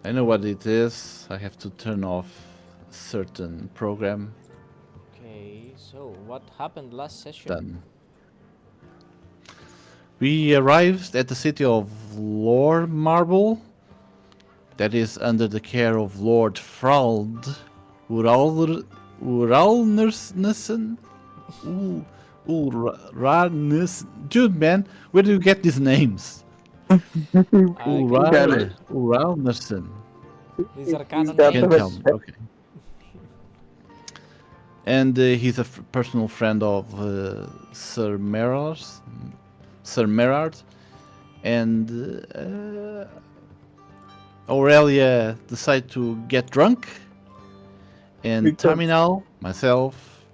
I know what it is. I have to turn off a certain program. Okay, so what happened last session? Done. We arrived at the city of Lord Marble, that is under the care of Lord Frald Uralnersen. Dude, man, where do you get these names? I You cannot got tell it. you. Uralnersen. These are He's canon You got can't them tell names. me. Okay. And he's a personal friend of Sir.Merrard, and Aurelia decided to get drunk, and because Taminal, myself,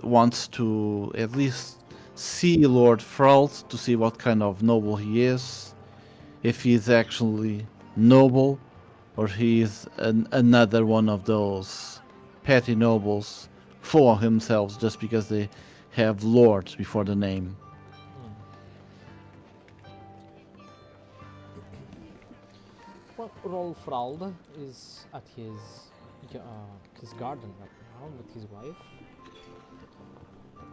wants to at least see Lord Fralt to see what kind of noble he is, if he is actually noble, or he is another one of those petty nobles full of themselves just because they have lords before the name. Hmm. Well, Rolfrald is at his garden right now with his wife,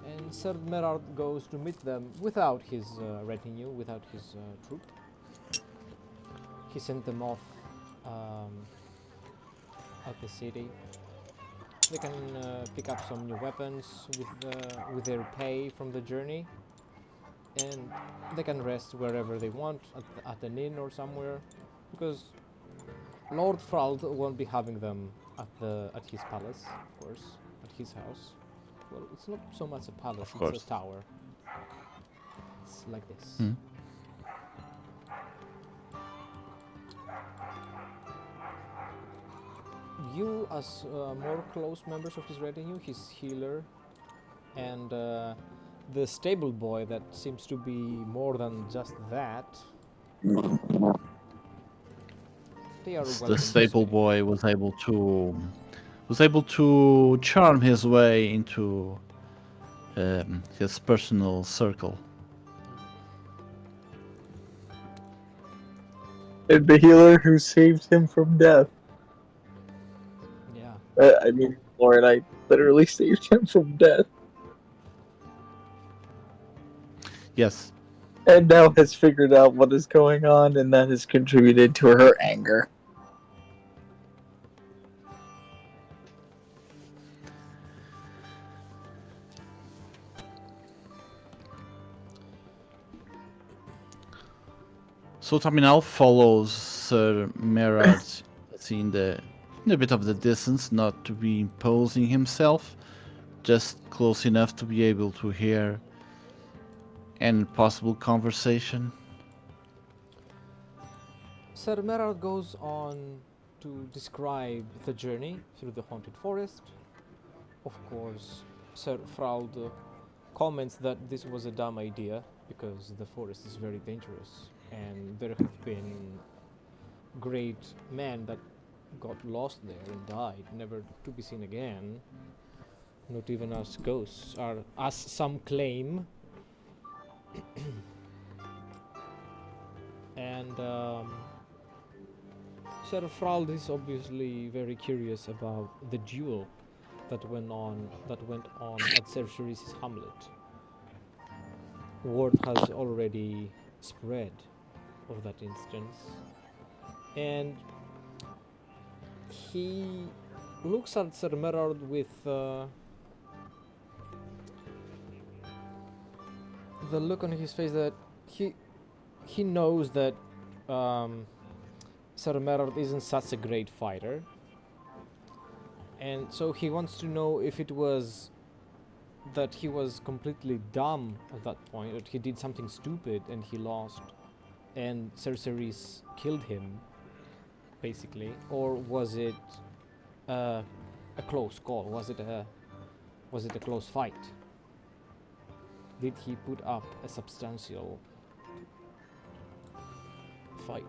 and Sir.Merrard goes to meet them without his retinue, without his troop. He sent them off um, at the city. They can pick up some new weapons with their pay from the journey, and they can rest wherever they want at an inn or somewhere, because Lord Frald won't be having them at his palace, of course, at his house. Well, it's not so much a palace; Of it's a course. tower. It's like this. Hmm. You, as more close members of his retinue, his healer, and the stable boy that seems to be more than just that, they are The welcome to staple stay. boy was able to charm his way into his personal circle. Mm. the healer who saved him from death. Yeah. I mean, Lord, I literally saved him from death, Yes. and now has figured out what is going on, and that has contributed to her anger. So Taminal follows Sir.Merrard in a bit of the distance, not to be imposing himself, just close enough to be able to hear any possible conversation. Sir.Merrard goes on to describe the journey through the haunted forest. Of course, Sir Frald comments that this was a dumb idea because the forest is very dangerous and there have been great men that got lost there and died, never to be seen again, not even as ghosts, or as some claim. And Sir Frald is obviously very curious about the duel that went on at Sir Ceres' hamlet. Word has already spread of that instance, and he looks at Sir.Merrard with the look on his face that he knows that um, Sir.Merrard isn't such a great fighter, and so he wants to know if it was that he was completely dumb at that point, that he did something stupid and he lost, and Ceres killed him, basically, or was it uh, a close call? Was it a close fight? Did he put up a substantial fight?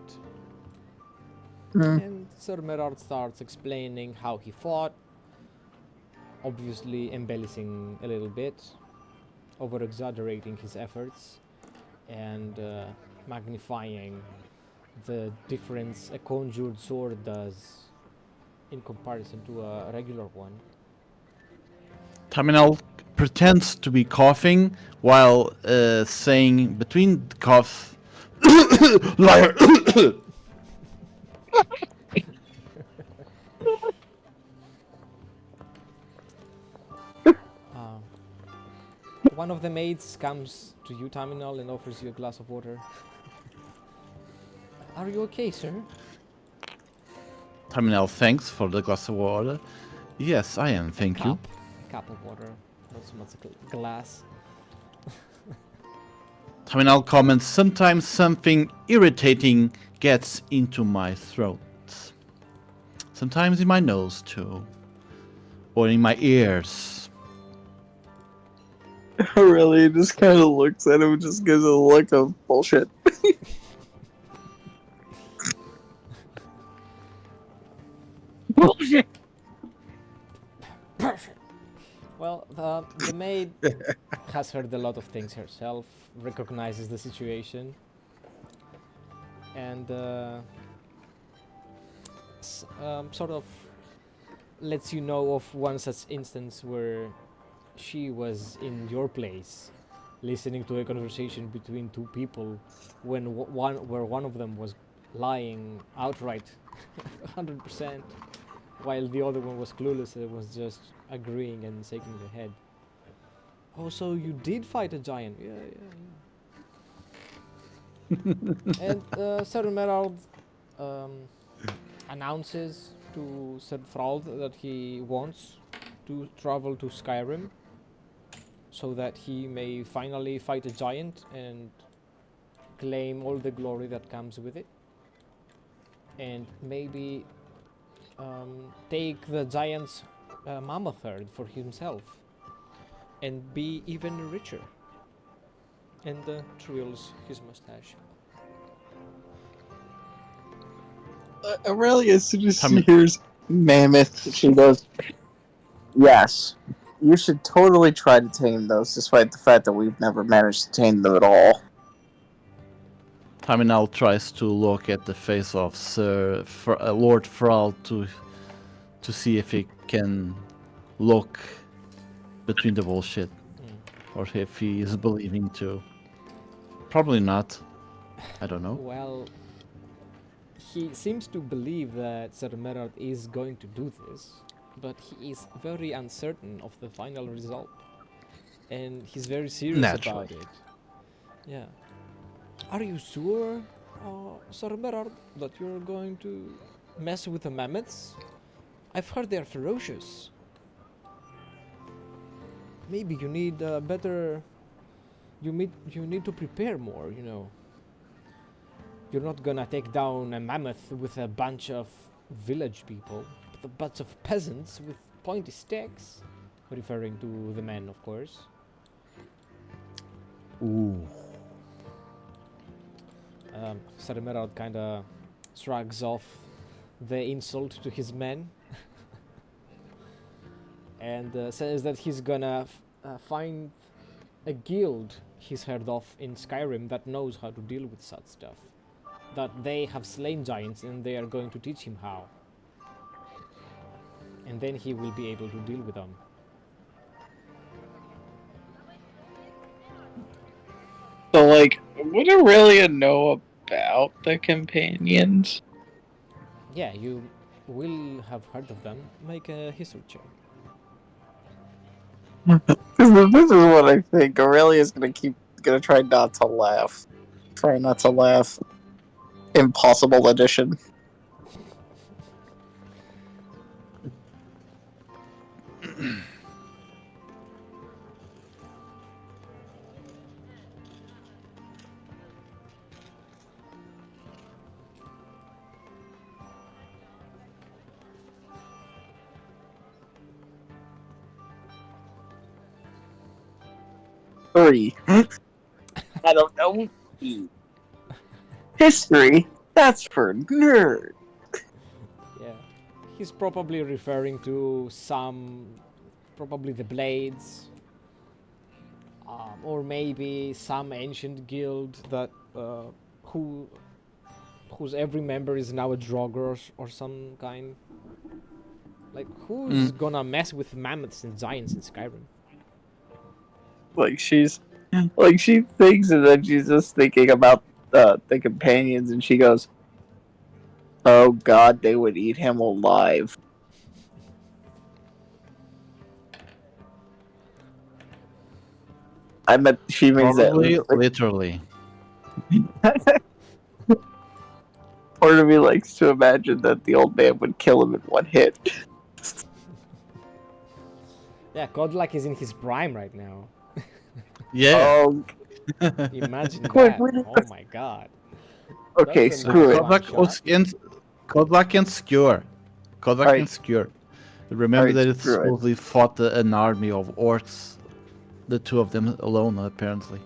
Mm. And Sir.Merrard starts explaining how he fought, obviously embellishing a little bit, over exaggerating his efforts, and magnifying the difference a conjured sword does in comparison to a regular one. Taminal pretends to be coughing while saying between the coughs, liar. Uh, One of the maids comes to you, Taminal, and offers you a glass of water. Are you okay, sir? Taminal thanks for the glass of water. Yes, I am, thank you. A cup of water, not so much a glass. Taminal comments, sometimes something irritating gets into my throat. Sometimes in my nose too. Or in my ears. Aurelia just kind of looks at him, just gives a look of bullshit. Bullshit. Perfect. Well, the maid has heard a lot of things herself, recognizes the situation, and sort of lets you know of one such instance where she was in your place, listening to a conversation between two people, when one of them was lying outright, 100%, while the other one was clueless and was just agreeing and shaking their head. Oh, so you did fight a giant? Yeah. And Sir.Merrard announces to Sir.Frald that he wants to travel to Skyrim so that he may finally fight a giant and claim all the glory that comes with it. And maybe take the giant's mammoth herd for himself and be even richer. And twirls his mustache. Aurelia, as soon as she hears mammoth, she goes, yes, you should totally try to tame those, despite the fact that we've never managed to tame them at all. Taminal tries to look at the face of Lord Thrall to see if he can look between the bullshit. Or if he is believing too. Probably not. I don't know. Well, he seems to believe that Sir.Merrard is going to do this, but he is very uncertain of the final result. And he's very serious about it. Yeah. Are you sure, Sir.Merrard, that you're going to mess with the mammoths? I've heard they're ferocious. Maybe you need better... You need to prepare more, you know. You're not gonna take down a mammoth with a bunch of village people, but a bunch of peasants with pointy sticks. Referring to the men, of course. Ooh. Sir.Merrard kinda shrugs off the insult to his men and says that he's gonna find a guild he's heard of in Skyrim that knows how to deal with such stuff. That they have slain giants and they are going to teach him how. And then he will be able to deal with them. So, like, would Aurelia know about the companions? Yeah, you will have heard of them. Make a history check. This is what I think. Aurelia's gonna try not to laugh. Try not to laugh. Impossible edition. Three. I don't know. History? That's for nerds. Yeah. He's probably referring to probably the Blades, or maybe some ancient guild that who whose every member is now a Draugr or some kind. Like, who's gonna mess with mammoths and giants in Skyrim? Like she thinks, and then she's just thinking about the companions, and she goes, "Oh God, they would eat him alive." I meant she means that. Probably, literally. Part of me likes to imagine that the old man would kill him in one hit. Yeah, Godlike is in his prime right now. Yeah. Oh, Imagine quick, that. Oh my god. okay, That's a screw nice it. one Kodlak shot. and Skewer. Kodlak Alright. and Skewer. Remember Alright, that it screw it. supposedly fought an army of orcs. The two of them alone, apparently.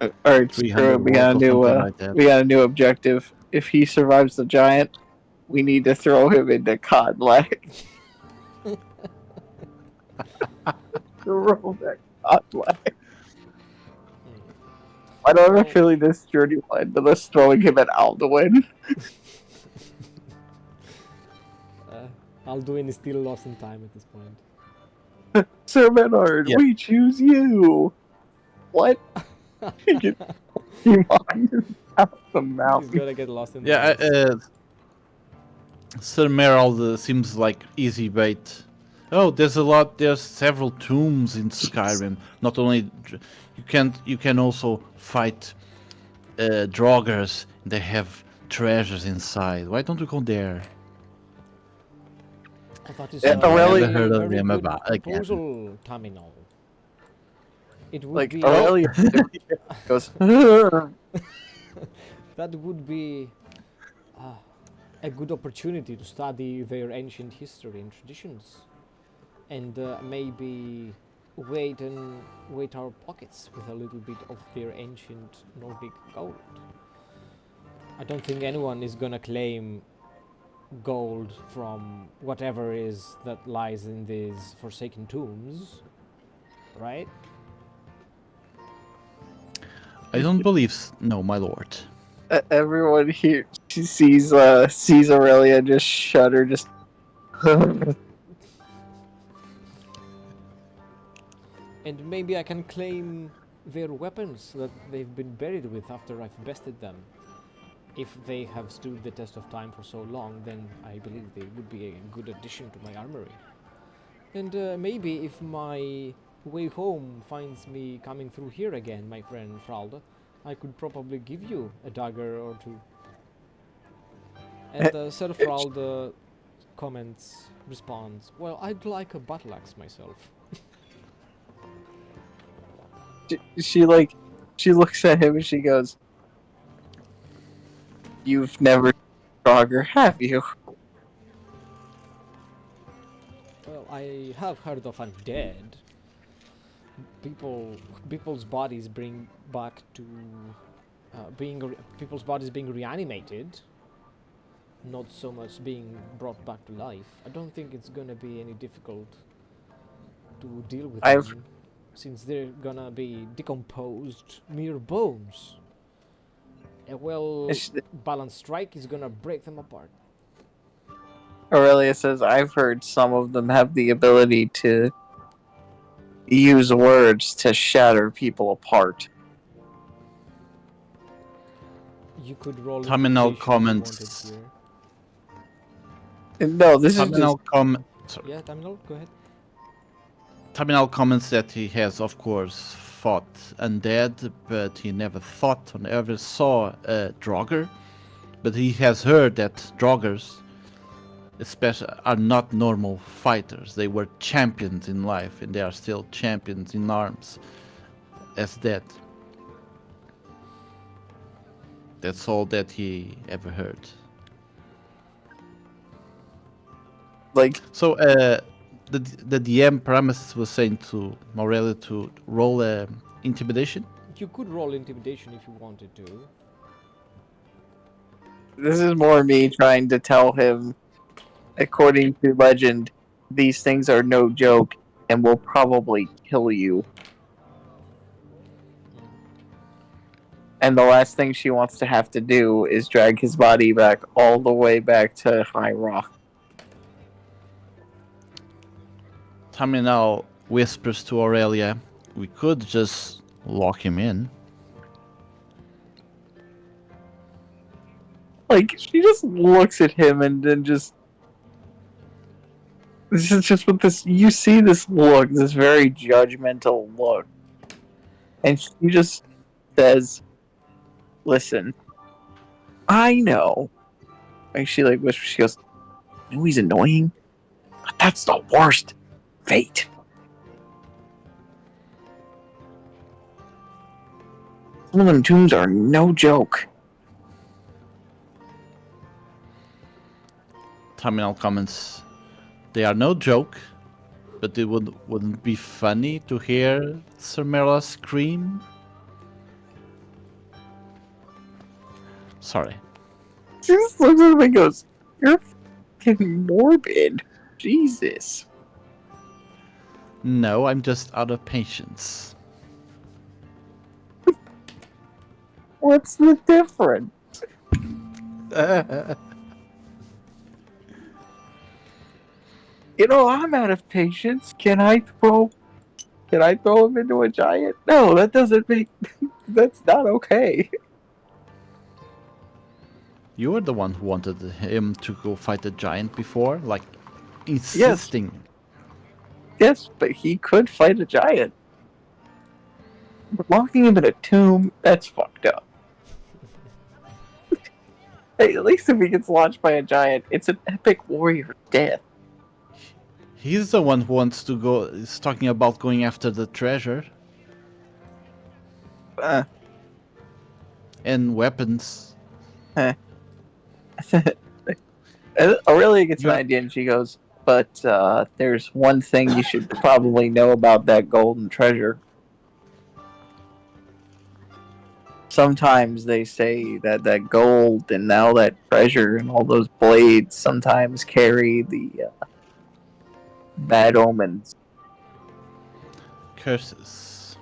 Alright, 300 screw it. We got a orcs or new something like that. we got a new objective. If he survives the giant, we need to throw him into Godlike. Throw that Godlike. I don't have a feeling this journey will end with us throwing him at Alduin. Alduin is still lost in time at this point. Sir.Merrard, Yeah. we choose you. What? He wanders out the He's mountain. gonna get lost in the Yeah, woods. Sir.Merrard seems like easy bait. Oh, there's several tombs in Skyrim. Not only you can also fight Draugrs. They have treasures inside. Why don't we go there? Oh, that is Yeah, a Aurelia- Never heard of very them good about again. proposal, Taminal. It would Like be Aurelia goes. that would be a good opportunity to study their ancient history and traditions, and maybe weight our pockets with a little bit of their ancient Nordic gold. I don't think anyone is gonna claim gold from whatever is that lies in these forsaken tombs, right? I don't believe. No, my lord. Everyone here sees Aurelia just shudder, just. And maybe I can claim their weapons that they've been buried with after I've bested them. If they have stood the test of time for so long, then I believe they would be a good addition to my armory. And maybe if my way home finds me coming through here again, my friend Fralda, I could probably give you a dagger or two. And Sir Fralda responds, well, I'd like a battle axe myself. She looks at him and she goes, "You've never Draugr, have you?" Well, I have heard of undead. People's bodies bring back to people's bodies being reanimated, not so much being brought back to life. I don't think it's gonna be any difficult to deal with them, since they're gonna be decomposed mere bones. A well-balanced strike is gonna break them apart. Aurelia says, "I've heard some of them have the ability to use words to shatter people apart." You could roll Taminal intimidation if you comments. wanted No, this is just. Yeah, Taminal, go ahead. Taminal comments that he has, of course, fought undead, but he never fought or ever saw a Draugr. But he has heard that Draugrs, especially, are not normal fighters. They were champions in life, and they are still champions in arms as dead. That's all that he ever heard. Like, So, the DM parameters was saying to Aurelia to roll intimidation. You could roll intimidation if you wanted to. this is more me trying to tell him, according to legend, these things are no joke and will probably kill you. And the last thing she wants to have to do is drag his body back all the way back to High Rock. Taminal whispers to Aurelia, we could just lock him in. Like, she just looks at him and then just. This is just what this. You see this look, this very judgmental look. And she just says, listen, I know. Like, she, like, whispers, she goes, I know he's annoying, but that's the worst fate. Some of them tombs are no joke. Taminal comments, they are no joke, but it wouldn't be funny to hear Sir.Merrard scream. Sorry. She just looks at him and goes, you're fucking morbid. Jesus. No, I'm just out of patience. What's the difference? You know, I'm out of patience. Can I throw him into a giant? No, that doesn't make. That's not okay. You were the one who wanted him to go fight a giant before, like insisting. Yes, but he could fight a giant. But locking him in a tomb, that's fucked up. Hey, at least if he gets launched by a giant, it's an epic warrior death. He's the one who wants to go. Is talking about going after the treasure Uh, and weapons. Aurelia gets an Yeah. idea and she goes, but there's one thing you should probably know about that golden treasure. Sometimes they say that that gold and now that treasure and all those blades sometimes carry the bad omens. Curses.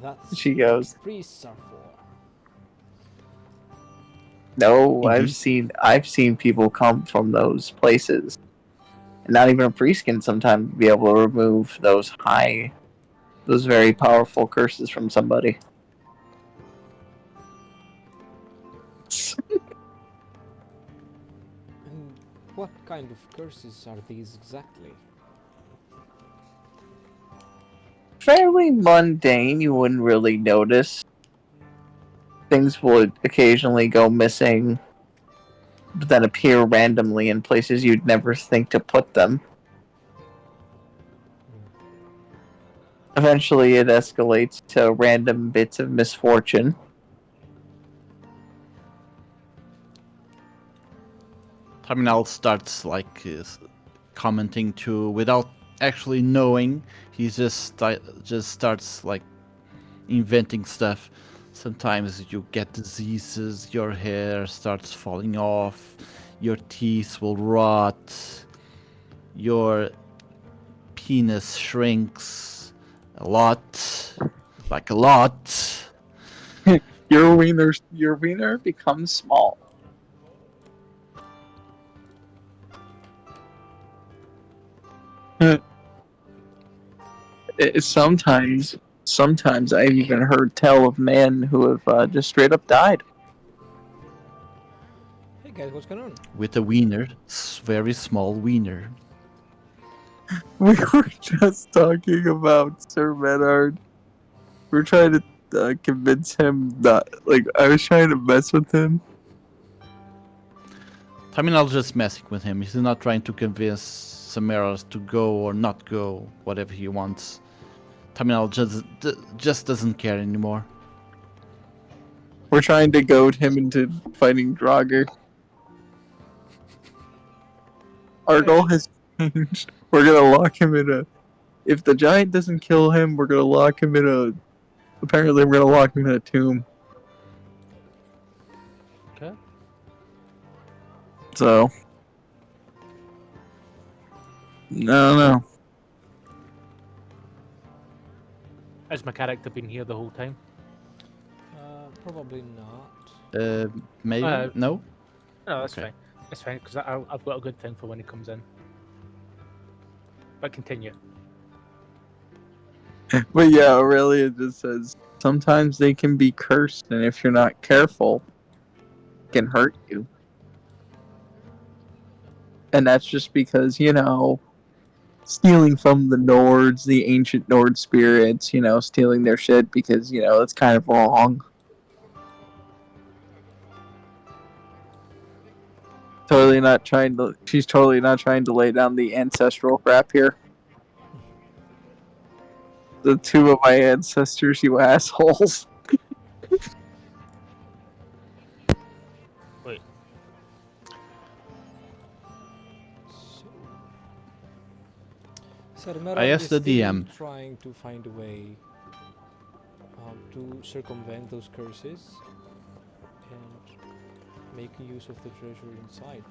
That's She goes, what priests are for. no, Indeed. I've seen people come from those places. And not even a priest can sometimes be able to remove those very powerful curses from somebody. And what kind of curses are these exactly? Fairly mundane, you wouldn't really notice. Things would occasionally go missing, but then appear randomly in places you'd never think to put them. Eventually, it escalates to random bits of misfortune. Taminal starts like commenting to without actually knowing. He just starts like inventing stuff. Sometimes you get diseases, your hair starts falling off, your teeth will rot, your penis shrinks a lot, like a lot. Your wiener becomes small. Sometimes I've even heard tell of men who have just straight up died. Hey guys, what's going on? With a wiener, very small wiener. We were just talking about Sir.Merrard. We're trying to convince him that, like, I was trying to mess with him. Taminal's just messing with him. He's not trying to convince Samaras to go or not go, whatever he wants. Taminal just doesn't care anymore. We're trying to goad him into fighting Draugr. Our goal has changed. We're gonna lock him in a. If the giant doesn't kill him, we're gonna lock him in a. Apparently, we're gonna lock him in a tomb. Okay. So. No. Has my character been here the whole time? Probably not. Maybe? No? No, that's Okay. fine. That's fine because I've got a good thing for when he comes in. But continue. But yeah, Aurelia just says sometimes they can be cursed, and if you're not careful, it can hurt you. And that's just because, stealing from the Nords, the ancient Nord spirits, stealing their shit because, it's kind of wrong. She's totally not trying to lay down the ancestral crap here. The two of my ancestors, you assholes. Wait. So, I Sir.Merrard asked is the still DM. trying to find a way to circumvent those curses and make use of the treasure inside.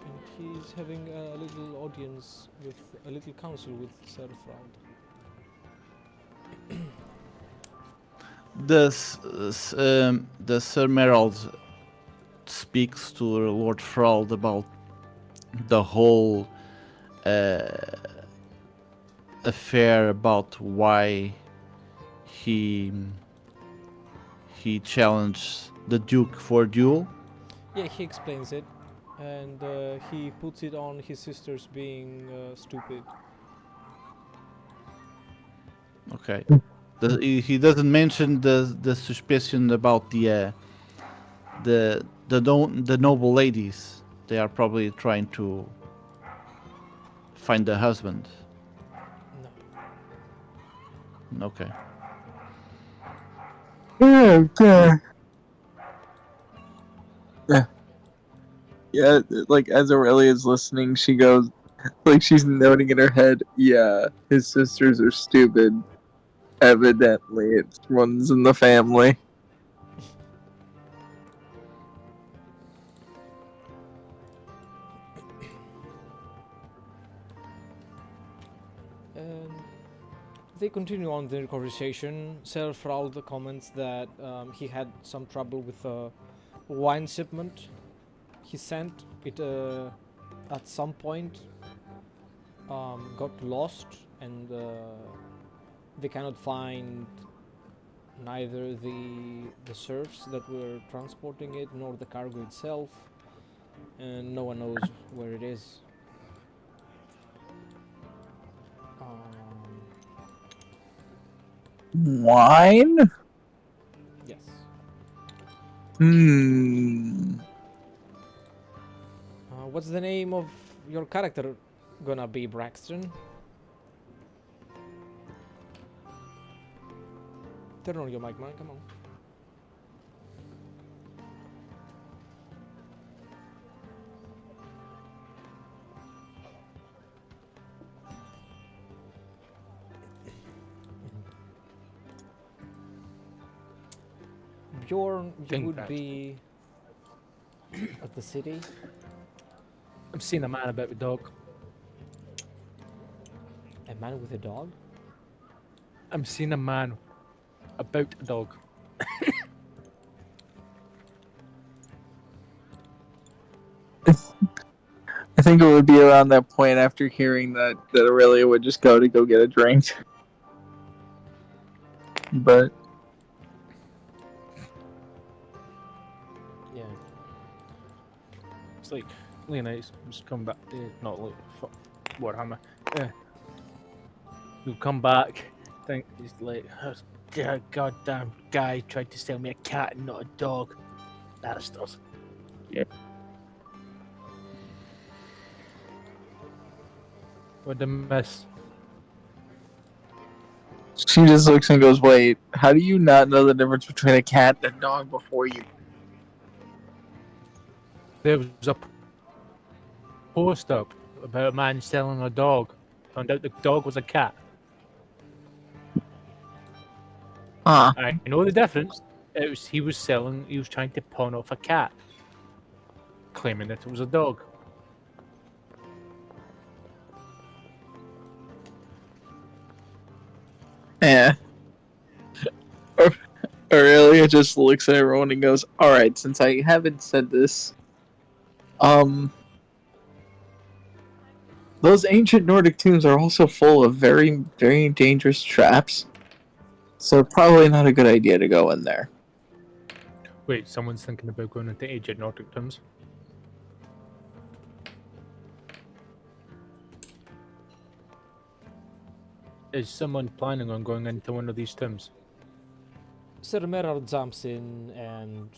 And he's having a little audience with a little council with Sir.Merrard. The Sir.Merrard speaks to Lord Thrall about the whole affair about why he challenged the Duke for a duel. Yeah, he explains it, and he puts it on his sisters being stupid. Okay. He doesn't mention the suspicion about the noble ladies. They are probably trying to find the husband. No. Okay. Yeah. Yeah, like as Aurelia's listening, she goes, like she's noting in her head, yeah, his sisters are stupid. Evidently, it runs in the family. And they continue on their conversation. Sir.Merrard comments that he had some trouble with a wine shipment he sent. It at some point got lost, and they cannot find neither the serfs that were transporting it nor the cargo itself, and no one knows where it is. Wine? Yes. What's the name of your character gonna be, Braxton? Turn on your mic, man. Come on. Bjorn, you King would Braxton. be at the city. I'm seeing a man about the dog. A man with a dog? I'm seeing a man about a dog. I think it would be around that point after hearing that Aurelia would just go get a drink. But Yeah. It's like Leonidas just come back. Not like Warhammer. He'll come back. Think he's like, goddamn guy tried to sell me a cat and not a dog. Barristers. Yeah. What the miss? she just looks and goes, "Wait, how do you not know the difference between a cat and a dog before you?" There was a post up about a man selling a dog. Found out the dog was a cat. Huh. I know the difference. He was trying to pawn off a cat, claiming that it was a dog. Yeah. Aurelia just looks at everyone and goes, "Alright, since I haven't said this, those ancient Nordic tombs are also full of very, very dangerous traps. So probably not a good idea to go in there." Wait, someone's thinking about going into ancient Nordic tombs. Is someone planning on going into one of these tombs? Sir.Merrard jumps in and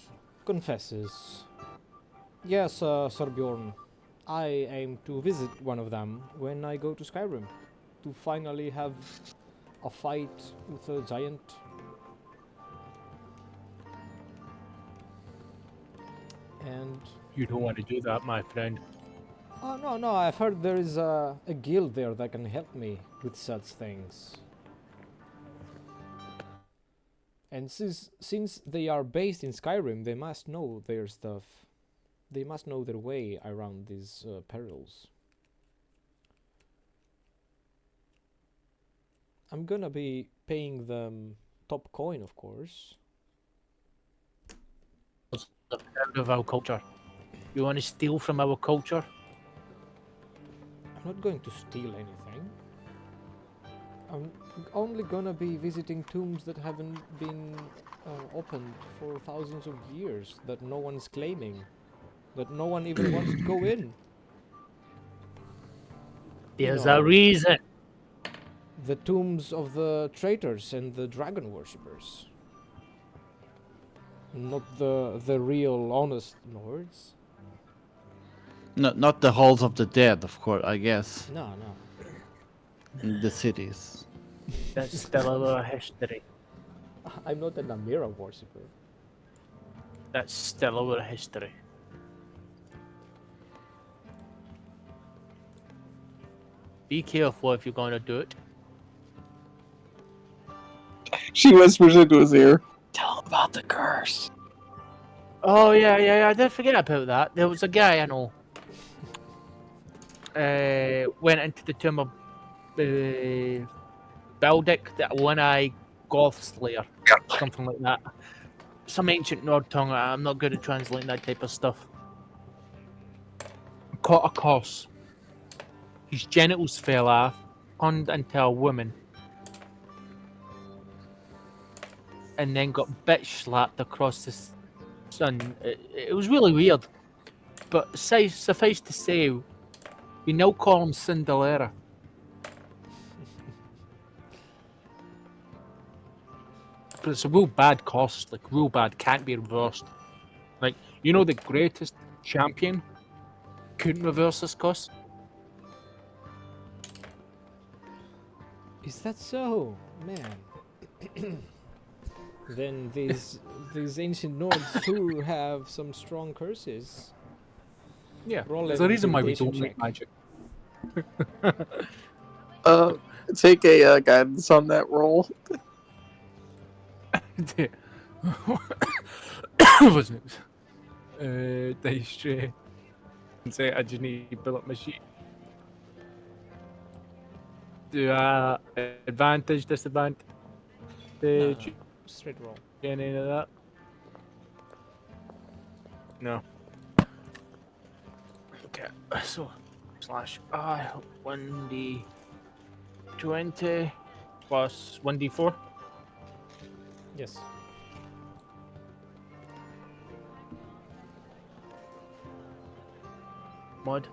confesses. Yes, Sir Bjorn. I aim to visit one of them when I go to Skyrim. To finally have a fight with a giant. And You don't want to do that, my friend. oh no, I've heard there is a guild there that can help me with such things. And since they are based in Skyrim, they must know their stuff. They must know their way around these perils. I'm gonna be paying them top coin, of course. Out of our culture. You want to steal from our culture? I'm not going to steal anything. I'm only gonna be visiting tombs that haven't been opened for thousands of years, that no one's claiming, that no one even wants to go in. There's know. a reason. The tombs of the traitors and the dragon worshippers. Not the real honest lords. No, not the halls of the dead, of course. I guess No. in the cities. That's still our history. I'm not an Amira worshipper. That's still our history. Be careful if you're gonna do it. She whispers into his ear, "Tell him about the curse." Oh yeah. I did forget about that. There was a guy I know. Went into the tomb of Baldic, that one-eye Goth Slayer, something like that. Some ancient Nord tongue. I'm not good at translating that type of stuff. Caught a curse. His genitals fell off, turned into a woman, and then got bitch slapped across the sun. It was really weird. But suffice to say, we now call him Cinderella. But it's a real bad cost, like real bad, can't be reversed. Like, you know, the greatest champion couldn't reverse this cost. Is that so? Man. Then these ancient Nords too have some strong curses. Yeah, Roll there's an a reason why we intimidation don't make check. magic. Take a guidance on that roll. Was it? Dice tray. Say I just need to build up my sheet. Do advantage, disadvantage? No. Straight roll. Any of that? No. Okay, so slash I 1d20 plus 1d4. Yes. Mod.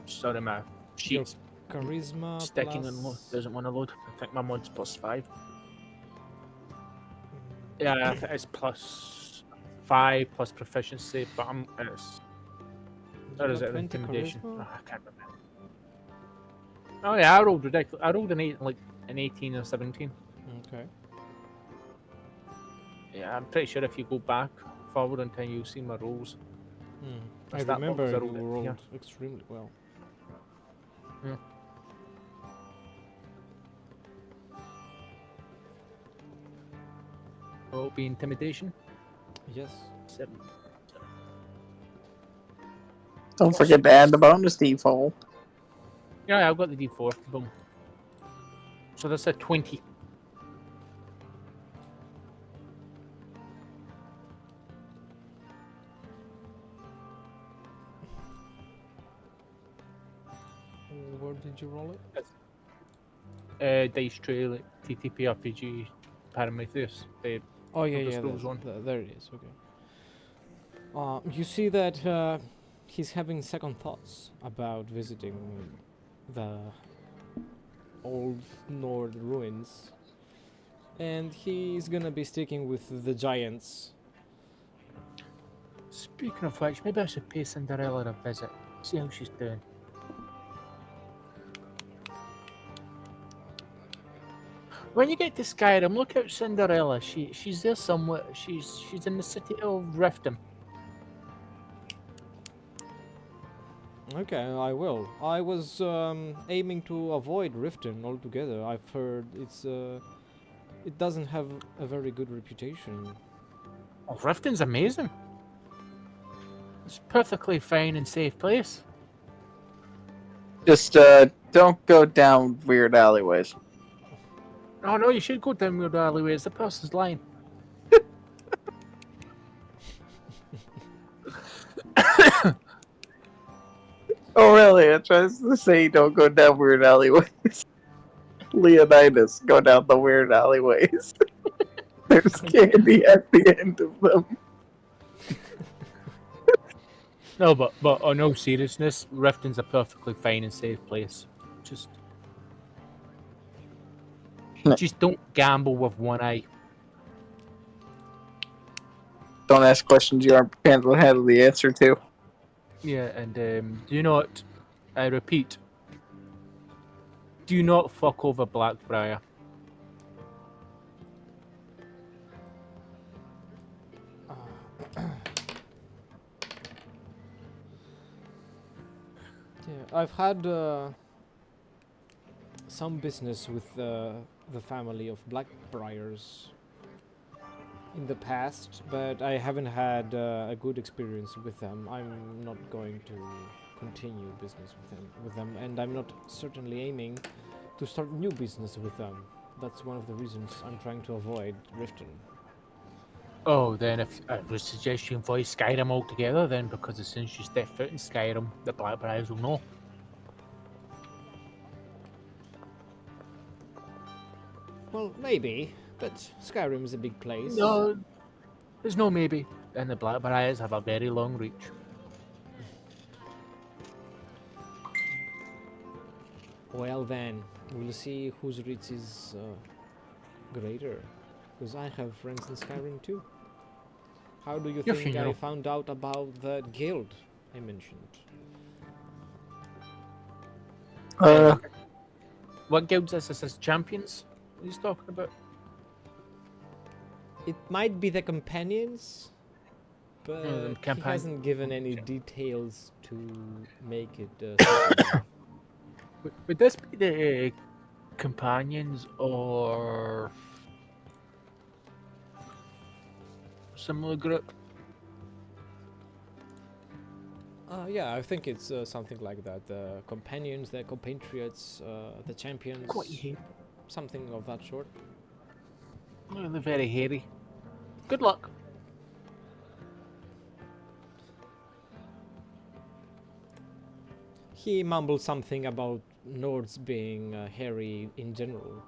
Sorry, my sheet's Charisma sticking plus... and doesn't want to load. I think my mod's +5. Yeah, I think it's +5 plus proficiency, but it's. Or is it 20 intimidation? charisma? Oh, I can't remember. Oh yeah, I rolled ridiculous. I rolled an 18 or 17. Okay. Yeah, I'm pretty sure if you go back forward until you see my rolls. I That's that remember box I you rolled it, rolled yeah. extremely well. Yeah. Oh, it'll be intimidation. Yes. 7. Don't forget to add the bonus default. Yeah, I've got the D4. Boom. So that's a 20. Where did you roll it? Dice tray, like TTP RPG, Parametheus. Oh yeah, Elder yeah. Scrolls one. There it is. Okay. You see that he's having second thoughts about visiting the old Nord ruins, and he's gonna be sticking with the giants. Speaking of which, maybe I should pay Cinderella a visit. See how she's doing. When you get to Skyrim, look out Cinderella. She's there somewhere. She's in the city of Riften. Okay, I will. I was aiming to avoid Riften altogether. I've heard it doesn't have a very good reputation. Oh, Riften's amazing. It's a perfectly fine and safe place. Just don't go down weird alleyways. Oh no, you should go down weird alleyways. The person's lying. Oh, really? I tries to say don't go down weird alleyways. Leonidas, go down the weird alleyways. There's candy at the end of them. No, but on all seriousness, Riften's a perfectly fine and safe place. Just don't gamble with one eye. Don't ask questions you aren't prepared to handle the answer to. Yeah, and do not, I repeat, do not fuck over Blackbriar. Yeah, I've had some business with the family of Blackbriars in the past, but I haven't had a good experience with them. I'm not going to continue business with them, and I'm not certainly aiming to start new business with them. That's one of the reasons I'm trying to avoid Riften. Oh, then if I would suggest you avoid Skyrim altogether, then, because as soon as you step foot in Skyrim, the Blackbriars will know. Well, maybe, but Skyrim is a big place. No, there's no maybe. And the Blackbriars have a very long reach. Well then, we'll see whose reach is greater. Because I have friends in Skyrim too. How do you Your think I funeral. found out about the guild I mentioned? What guilds is this? Is champions? What he's talking about? It might be the companions, but the he campaign- hasn't given any details to make it certain. Would this be the companions or similar group? Yeah, I think it's something like that. The companions, the compatriots, the champions, Quite hairy. something of that sort. Oh, they're very hairy. Good luck. He mumbled something about Nords being hairy in general.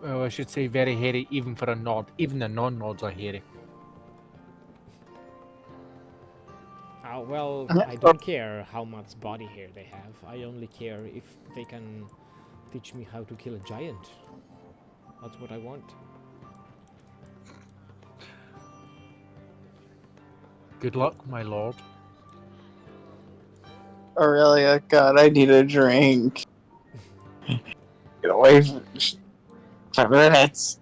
Well, I should say very hairy even for a Nord. Even the non-Nords are hairy. Well, I don't care how much body hair they have. I only care if they can teach me how to kill a giant. That's what I want. Good luck, my lord. Aurelia, God, I need a drink. Get away from me. 5 minutes.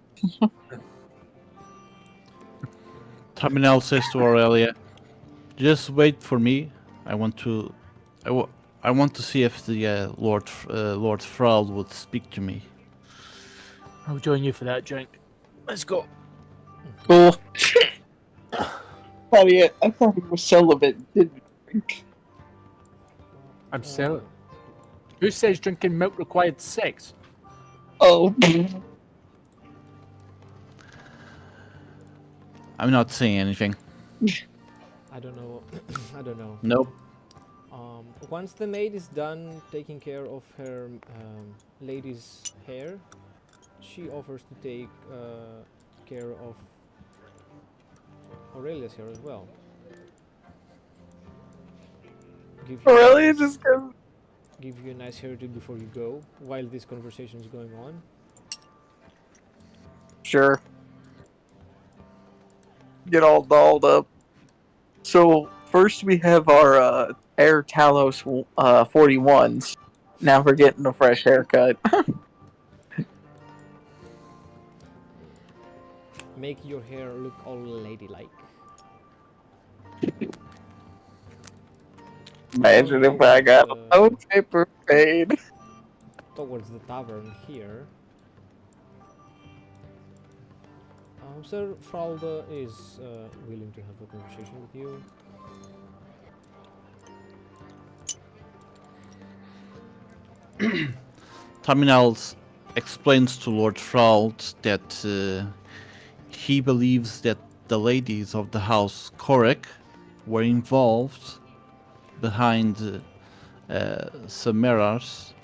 Taminal says to Aurelia, "Just wait for me. I want to see if the Lord Thrall would speak to me." I'll join you for that drink. Let's go. Cool. I thought he was celibate. Didn't drink. I'm selling. Who says drinking milk required sex? Oh. I'm not saying anything. I don't know. I don't know. Nope. Once the maid is done taking care of her lady's hair, she offers to take care of Aurelia's hair as well. Give you a Aurelia nice- just goes, give you a nice hairdo before you go while this conversation is going on. sure. Get all dolled up. So first we have our Air Talos 41s. Now we're getting a fresh haircut. Make your hair look all ladylike. Imagine if I got a paper fade. Towards the tavern here. Sir Fralda is willing to have a conversation with you. Taminal explains to Lord Fraud that he believes that the ladies of the house Korek were involved behind Sir.Merrard's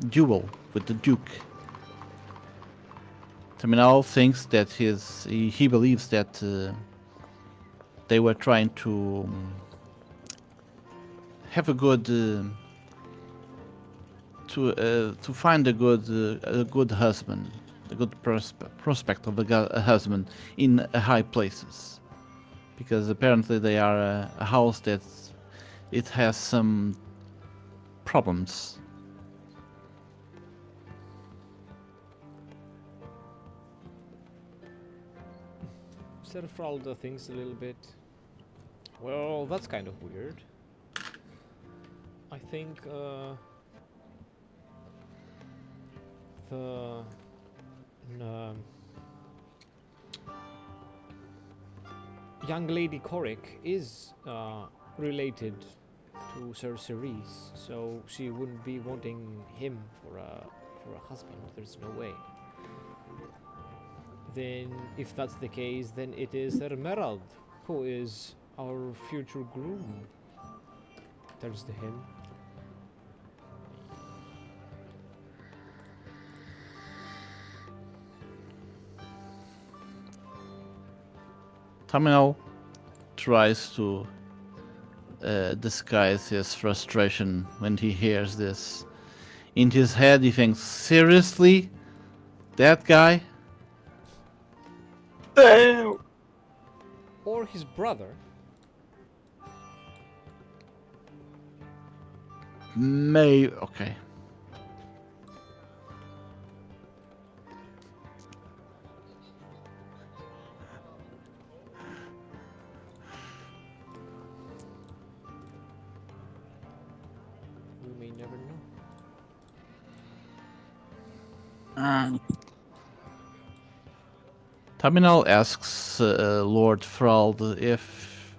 duel with the Duke. Taminal thinks that he believes that they were trying to have a good to find a good husband, a good prospect of a husband in high places, because apparently they are a house that it has some problems. Sir Fralda thinks a little bit. Well, that's kind of weird. I think the young lady Korik is related to Sir Cerise, so she wouldn't be wanting him for a husband. There's no way. Then, if that's the case, then it is Sir.Merrard who is our future groom. Turns to him. Taminal tries to disguise his frustration when he hears this. In his head, he thinks, seriously? That guy? Damn. Or his brother. Okay. We may never know. Taminal asks Lord Thrald if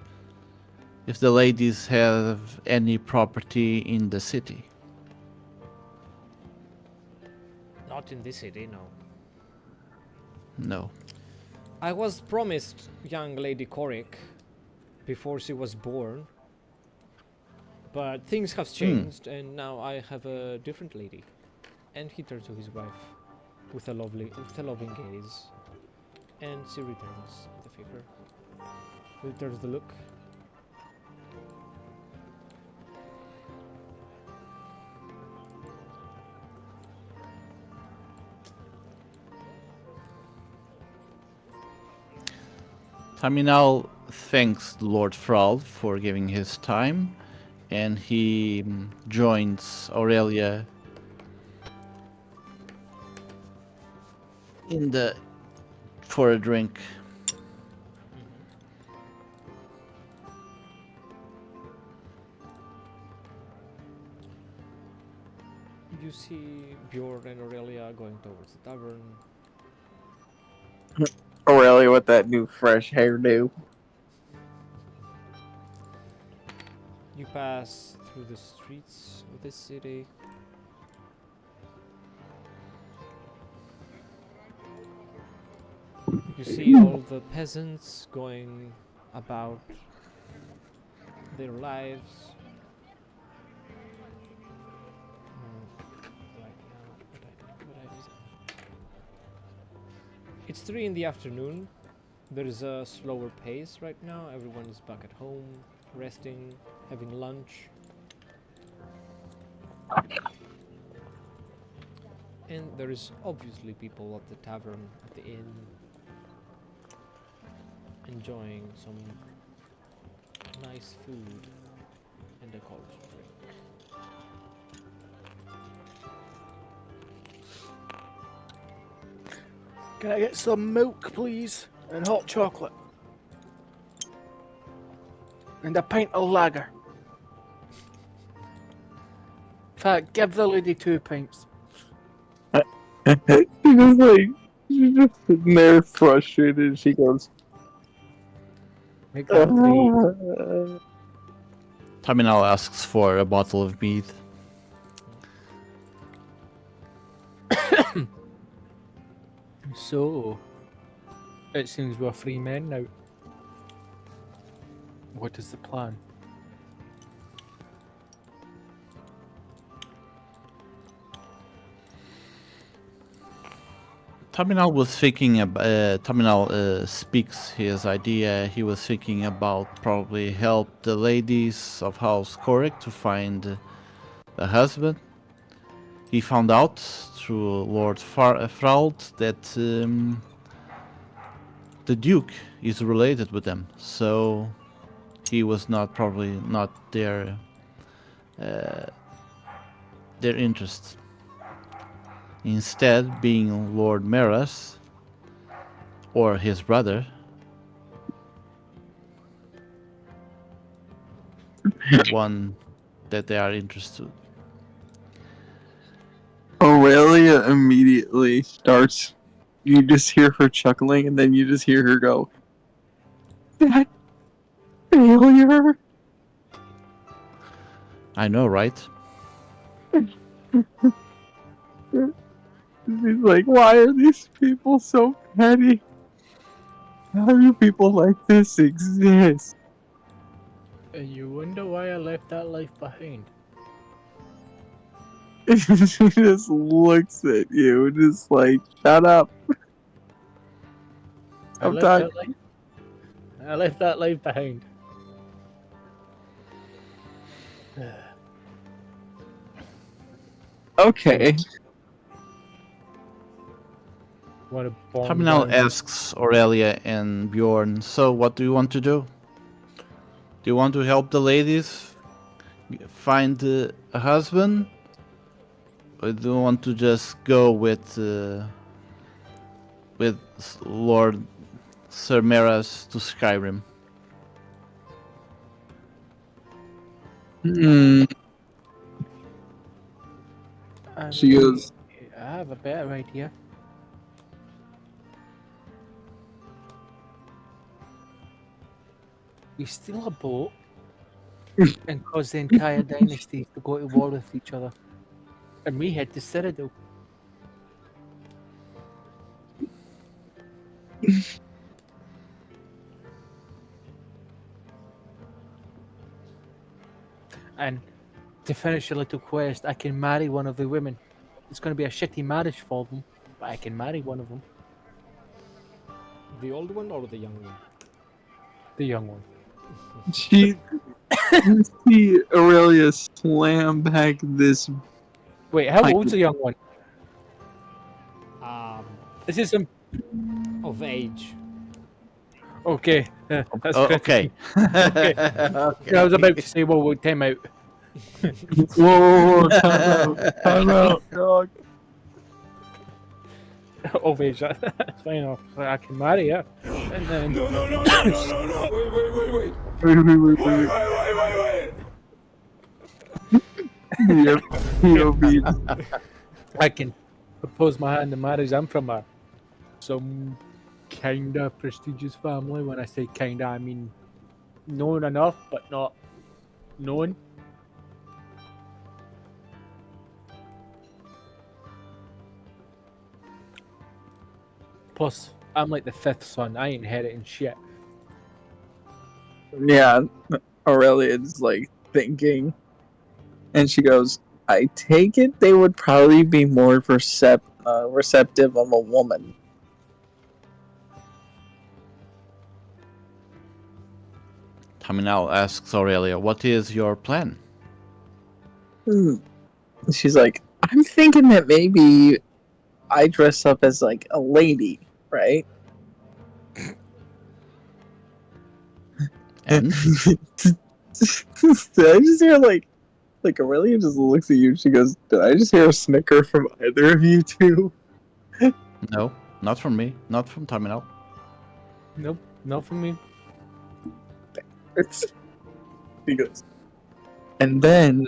the ladies have any property in the city. Not in this city, no. No. I was promised young Lady Korik before she was born. But things have changed, and now I have a different lady. And he turns to his wife with a loving gaze. And she returns the figure. Returns the look. Taminal thanks Lord Thrald for giving his time, and he joins Aurelia for a drink. You see Bjorn and Aurelia going towards the tavern. Aurelia with that new fresh hairdo. You pass through the streets of this city. You see all the peasants going about their lives. Right now, what time is it? It's 3 in the afternoon. There is a slower pace right now. Everyone is back at home, resting, having lunch. And there is obviously people at the tavern, at the inn, enjoying some nice food and a cold drink. Can I get some milk, please? And hot chocolate. And a pint of lager. In fact, give the lady 2 pints. She's just sitting there frustrated. She goes, Make that 3. Taminal asks for a bottle of mead. So, it seems we're 3 men now. What is the plan? Taminal was thinking about. Taminal speaks his idea. He was thinking about probably help the ladies of House Corrick to find a husband. He found out through Lord Fraud that the Duke is related with them, so he was probably not their interest. Instead, being Lord Meras or his brother, one that they are interested. Aurelia immediately starts. You just hear her chuckling, and then you just hear her go, "That failure." I know, right? She's like, "Why are these people so petty? How do people like this exist?" And you wonder why I left that life behind. She just looks at you, just like, "Shut up." I left that life behind. Okay. What a bomb. Taminal asks Aurelia and Bjorn, so what do you want to do? Do you want to help the ladies find a husband? Or do you want to just go with Lord Sir.Merrard to Skyrim? She goes, I have a better idea. We steal a boat and cause the entire dynasty to go to war with each other. And we head to Cyrodiil. And to finish a little quest, I can marry one of the women. It's going to be a shitty marriage for them, but I can marry one of them. The old one or the young one? The young one. you see Aurelia slam back this. Wait, how Like- old's the young one? Um, This is some. of age. Okay. That's Oh, critical. okay. Okay. I was about to say, well, we'll time out. Whoa, time out, dog. Of age, that's fine enough. I can marry her. And then. No. Wait. Wait. POV. I can propose my hand in marriage. I'm from some kinda prestigious family. When I say kinda, I mean known enough, but not known. Plus, I'm like the fifth son. I ain't inheriting shit. Yeah, Aurelia's like thinking, and she goes, "I take it they would probably be more receptive of a woman." Taminal asks Aurelia, "What is your plan?" Hmm. She's like, "I'm thinking that maybe I dress up as like a lady, right?" And Did I just hear like Aurelia just looks at you and she goes, "Did I just hear a snicker from either of you two?" no, not from me, not from Taminal. Nope, not for me. She goes, and then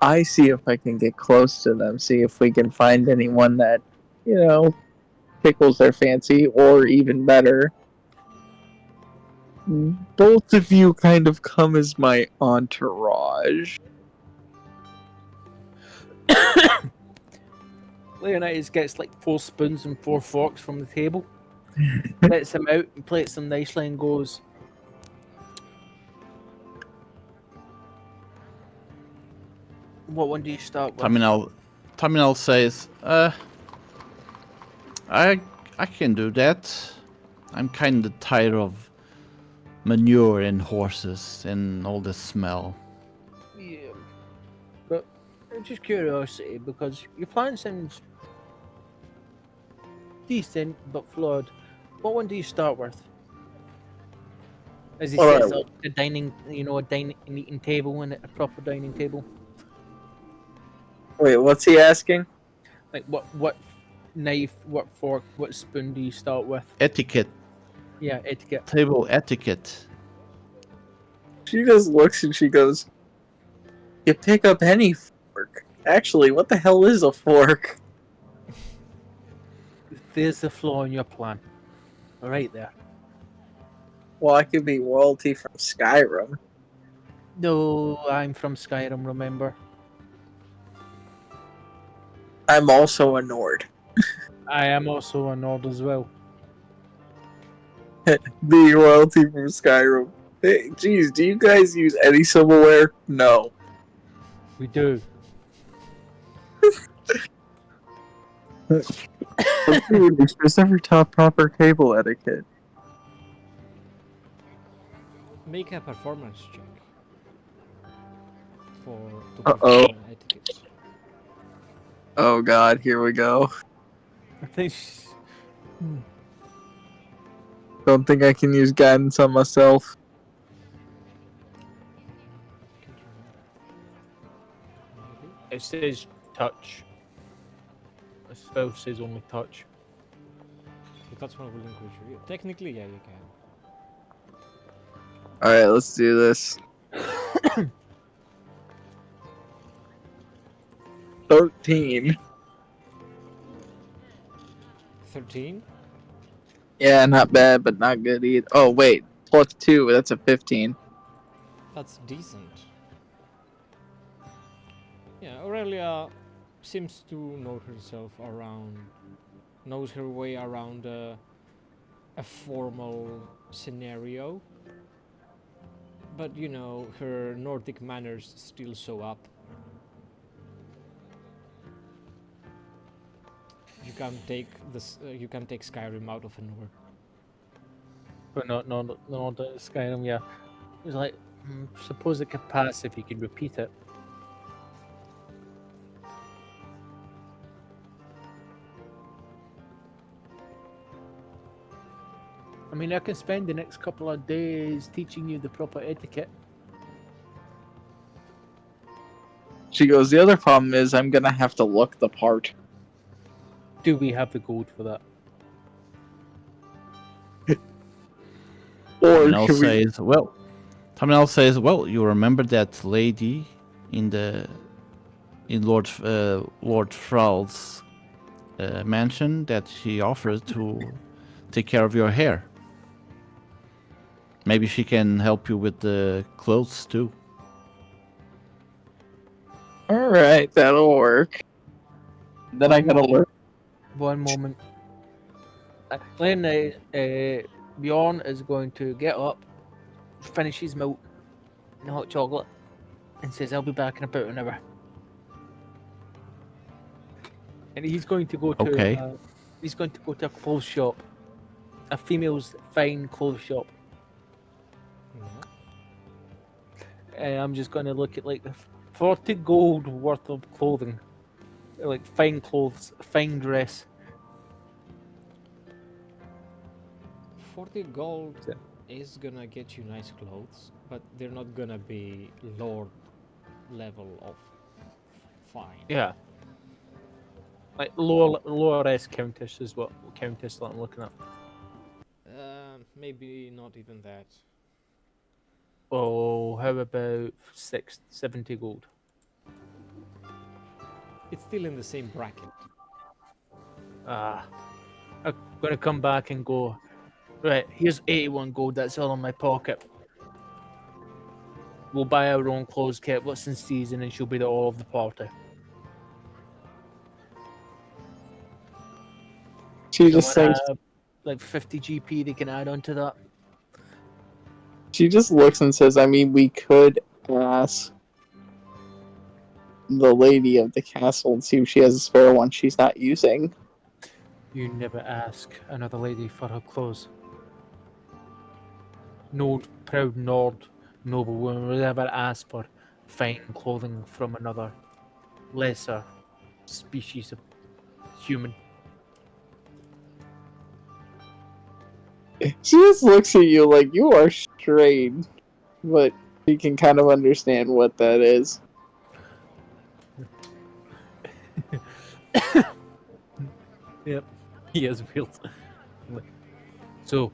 I see if I can get close to them, see if we can find anyone that, you know, tickles their fancy, or even better, both of you kind of come as my entourage. Leonidas gets like 4 spoons and 4 forks from the table, lets them out and plates them nicely and goes, "What one do you start with?" Taminal says, I can do that. I'm kind of tired of manure and horses and all the smell. Yeah, but just curiosity because your plan sounds decent but flawed. What one do you start with? As he All sets right, up a dining, an eating table and a proper dining table. wait, what's he asking? Like what knife, what fork, what spoon do you start with? Etiquette, Yeah, etiquette. table etiquette. She just looks and she goes, "You pick up any fork. Actually, what the hell is a fork?" There's the flaw in your plan. Right there. Well, I could be royalty from Skyrim. No, I'm from Skyrim, remember? I'm also a Nord. I am also a Nord as well. The royalty from Skyrim. Hey, geez, do you guys use any silverware? No. We do. It's just every top proper cable etiquette. Make a performance check to Uh-oh. perform etiquette. Oh god, here we go. I think Don't think I can use guidance on myself. Can't remember. Maybe. it says touch. The spell says only touch. But that's one will increase your. Technically, yeah, you can. Alright, let's do this. 13. 13. Yeah, not bad, but not good either. Oh, wait. Plus 2, that's a 15. That's decent. Yeah, Aurelia seems to know herself around, knows her way around a formal scenario. But you know, her Nordic manners still show up. You can't take this. You can take Skyrim out of a Nord. But not Skyrim, yeah. It was like, suppose it could pass if you could repeat it. I mean, I can spend the next couple of days teaching you the proper etiquette. She goes, the other problem is I'm gonna have to look the part. Do we have the gold for that? Or Taminal should we... says, "Well, Taminal says, well, you remember that lady in Lord Thrall's mansion that she offered to take care of your hair. Maybe she can help you with the clothes too." Alright, that'll work. Then I gotta look. One moment. Then Bjorn is going to get up, finish his milk and hot chocolate, and says, "I'll be back in about an hour." And he's going to go to Okay. a clothes shop, a female's fine clothes shop. Yeah. And I'm just going to look at like the 40 gold worth of clothing, like fine clothes, fine dress. 40 gold Yeah. is gonna get you nice clothes, but they're not gonna be lord level of fine. Yeah, like lower S countess is what countess that I'm looking at. Maybe not even that. Oh, how about 70 gold? It's still in the same bracket. Ah, I'm gonna come back and go. Right, here's 81 gold. That's all in my pocket. We'll buy our own clothes, kept what's in season, and she'll be the all of the party. She just Someone thinks. like 50 GP they can add on to that. She just looks and says, "I mean, we could ask the lady of the castle and see if she has a spare one she's not using." You never ask another lady for her clothes. No proud Nord noblewoman will ever ask for fine clothing from another lesser species of human. She just looks at you like you are strange, but she can kind of understand what that is. Yep, he is weird. So,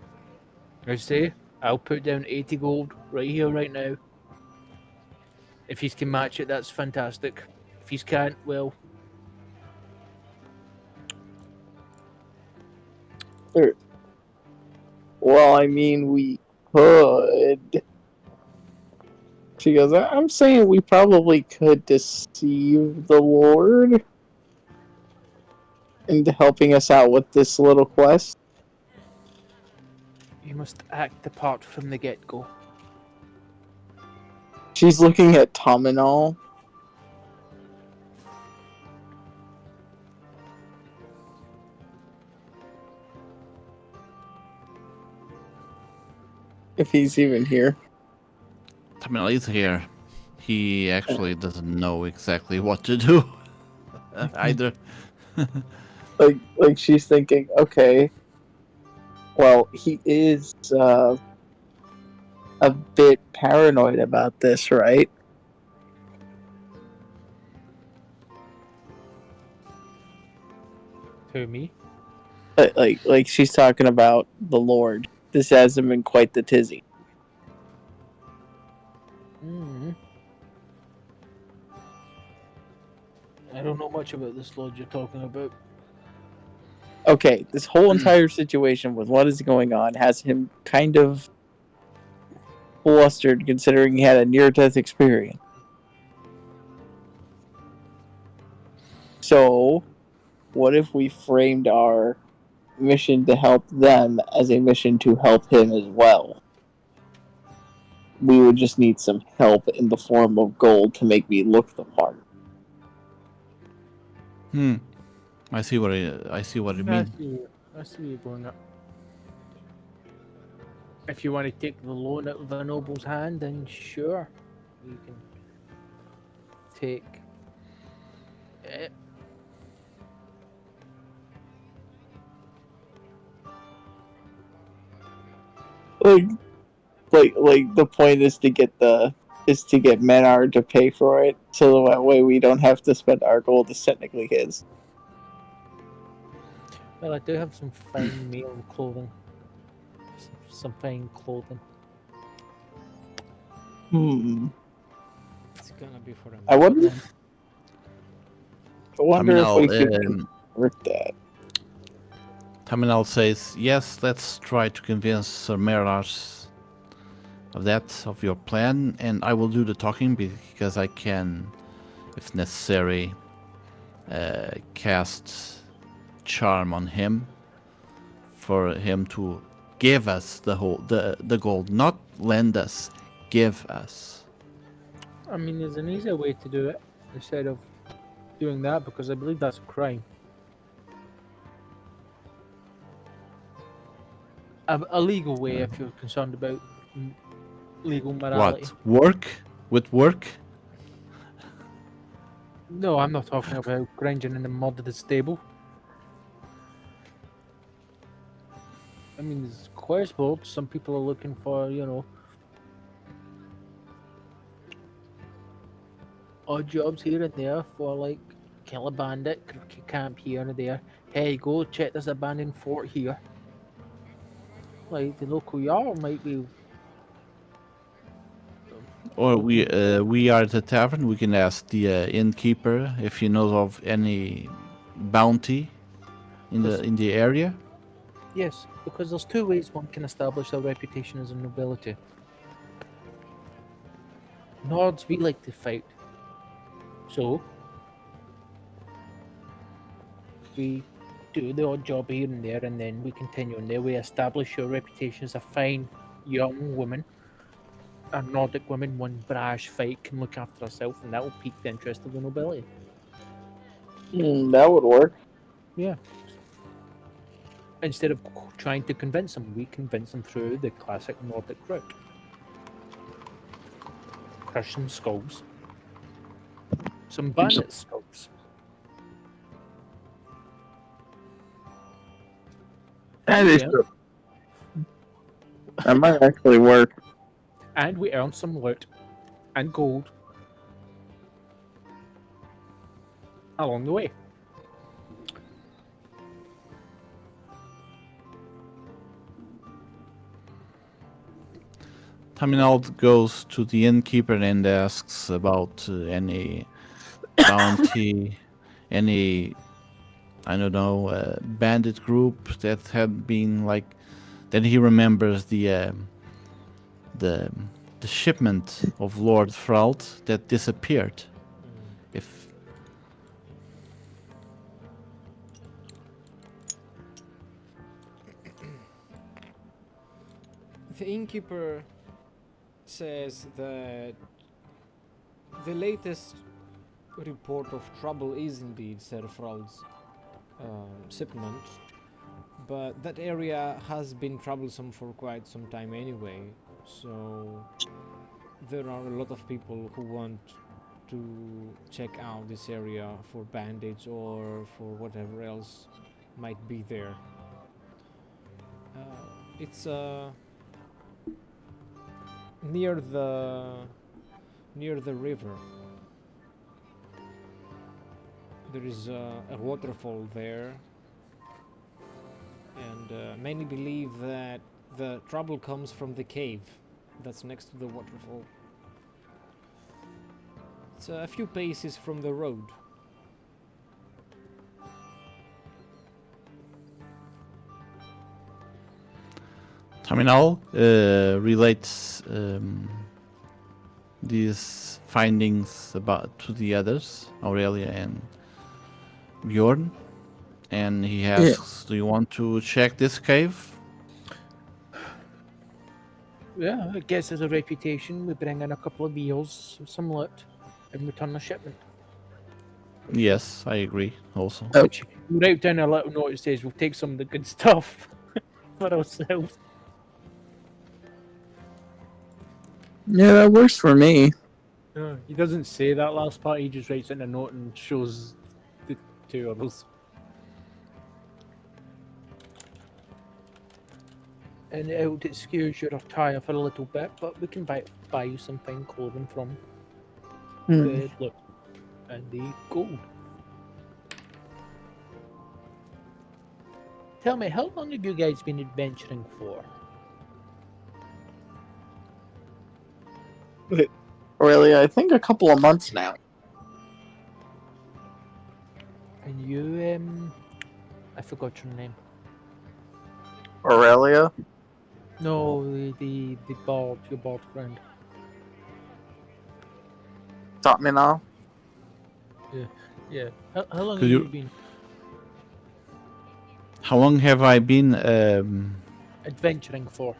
I say, I'll put down 80 gold right here, right now. If he can match it, that's fantastic. If he can't, well, Well, I mean, we could. She goes, "I'm saying we probably could deceive the Lord into helping us out with this little quest." you must act the part from the get-go. She's looking at Taminal. If he's even here. Taminal is here. He actually doesn't know exactly what to do either. Like she's thinking, okay, well, he is a bit paranoid about this, right? To me? Like she's talking about the Lord. This hasn't been quite the tizzy. Mm. I don't know much about this lord you're talking about. Okay, this whole entire situation with what is going on has him kind of flustered, considering he had a near-death experience. So, what if we framed our mission to help them as a mission to help him as well? We would just need some help in the form of gold to make me look the part. I see what you mean. I see you going up. If you want to take the loan out of the noble's hand, then sure, you can take it. Like the point is to get Menard to pay for it, so that way we don't have to spend our gold. It's technically his. Well, I do have some fine male clothing. Some fine clothing. It's gonna be for a I wonder. man. I wonder if we could Taminal, convert that. Taminal says, yes, let's try to convince Sir.Merrard of your plan, and I will do the talking because I can, if necessary, cast charm on him for him to give us the gold, not lend us, give us. I mean, there's an easier way to do it instead of doing that because I believe that's a crime. A legal way if you're concerned about legal morality. What, work with work? No, I'm not talking about grinding in the mud of the stable. I mean, there's questionable. Some people are looking for, odd jobs here and there for like kill a bandit, camp here and there. Hey, go check this abandoned fort here. Like the local jarl might be. Or we are at the tavern. We can ask the innkeeper if he knows of any bounty in the area. Yes, because there's two ways one can establish their reputation as a nobility. Nords, we like to fight. So, we do the odd job here and there, and then we continue, and there we establish your reputation as a fine young woman. A Nordic woman, one brash fight, can look after herself, and that will pique the interest of the nobility. That would work. Yeah. Instead of trying to convince them, we convince them through the classic Nordic route. Crush some skulls. Some bandit skulls. That is true. That might actually work. And we earn some loot and gold along the way. Taminal goes to the innkeeper and asks about any bounty, any, I don't know, bandit group that had been like. Then he remembers the shipment of Lord Thralt that disappeared. If The innkeeper says that the latest report of trouble is indeed Sir Frald's shipment, but that area has been troublesome for quite some time anyway, so there are a lot of people who want to check out this area for bandits or for whatever else might be there. It's near the river. There is a waterfall there, and many believe that the trouble comes from the cave that's next to the waterfall. It's a few paces from the road. Taminal relates these findings to the others, Aurelia and Bjorn, and he asks, "Do you want to check this cave?" Yeah, it gets us a reputation. We bring in a couple of eels, some loot, and return the shipment. Yes, I agree. Also, Which you write down a little note that says we'll take some of the good stuff for ourselves. Yeah, that works for me. He doesn't say that last part. He just writes in a note and shows the two others. And it would excuse your attire for a little bit, but we can buy you some fine clothing from the loot and the gold. Tell me, how long have you guys been adventuring for? Aurelia, I think a couple of months now. And you, I forgot your name. Aurelia? No, the bald, your bald friend. Taminal? Yeah. How long Could have you- you been? How long have I been Adventuring for.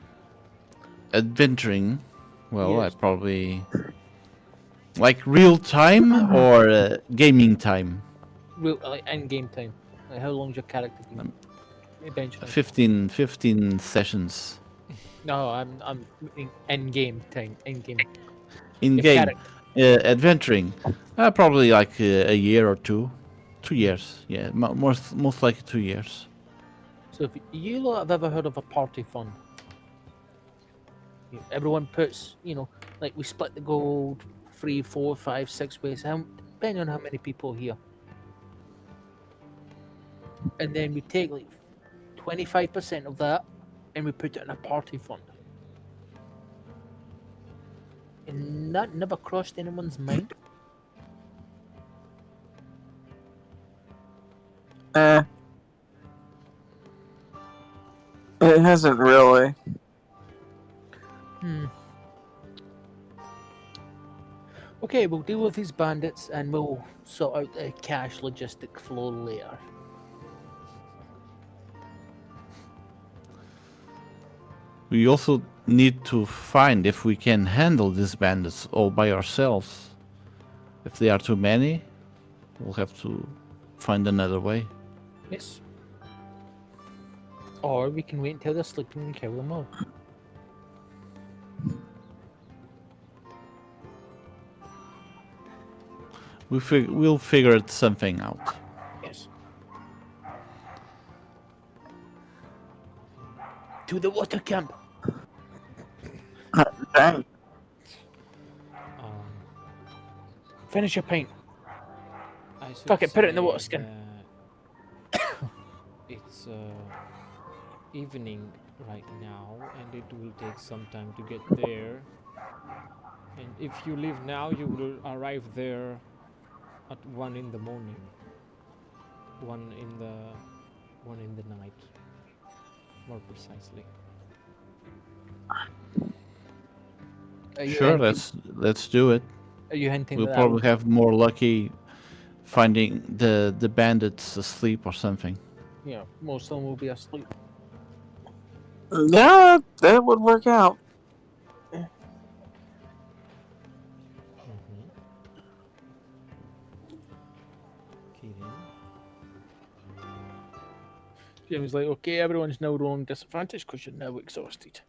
adventuring? Well, I Yes. probably like real time or gaming time. Real like in game time. Like how long's your character been adventuring for? 15 sessions No, I'm in game time. In game. in Your game. character. Adventuring, probably like a year or two. 2 years, yeah, most likely 2 years. So if you lot have ever heard of a party fund, everyone puts, like we split the gold 3, 4, 5, 6 ways, depending on how many people here, and then we take like 25% of that and we put it in a party fund. And that never crossed anyone's mind. Eh. It hasn't really. Okay, we'll deal with these bandits and we'll sort out the cash logistic flow later. We also need to find if we can handle these bandits all by ourselves. If they are too many, we'll have to find another way. Yes. Or we can wait until they're sleeping and kill them all. We'll figure something out. Yes. To the water camp. Dang. Um, Finish your pint. I should Fuck it, put it in the say water skin. that it's evening right now, and it will take some time to get there. And if you leave now, you will arrive there at 1 in the morning. 1 in the night, more precisely. Are you Sure, hinting- let's do it. Are you hinting We'll that probably have more lucky finding the bandits asleep or something. Yeah, most of them will be asleep. Yeah, that would work out. Kidding. James like, okay, everyone's now rolling disadvantage because you're now exhausted.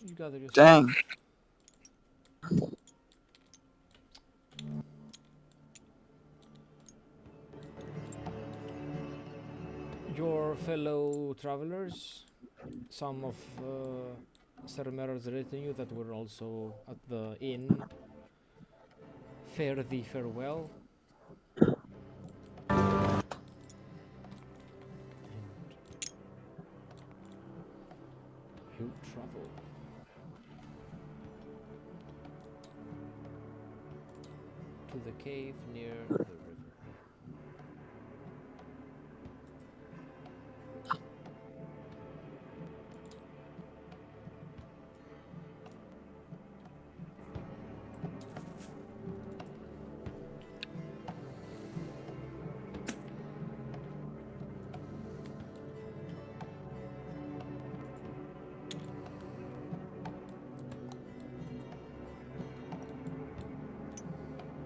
You gather yourself. Dang. Your fellow travelers, some of Sir.Merrard's retinue that were also at the inn, fare thee farewell. And you travel to the cave near the river.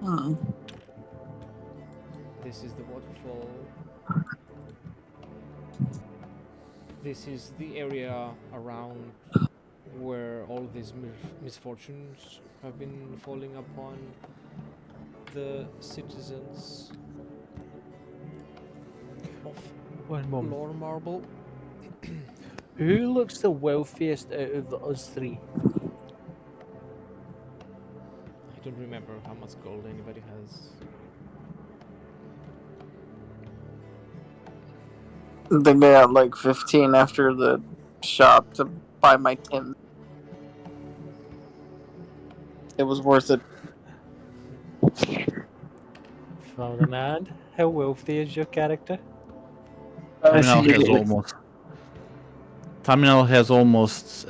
Hmm. This is the waterfall. This is the area around where all these misfortunes have been falling upon the citizens of One moment. Lore Marble. Who looks the wealthiest out of us three? I don't remember how much gold anybody has. I think I got like 15 after the shop to buy my tin. It was worth it. Ferdinand, how wealthy is your character? Taminal has almost. Taminal has almost.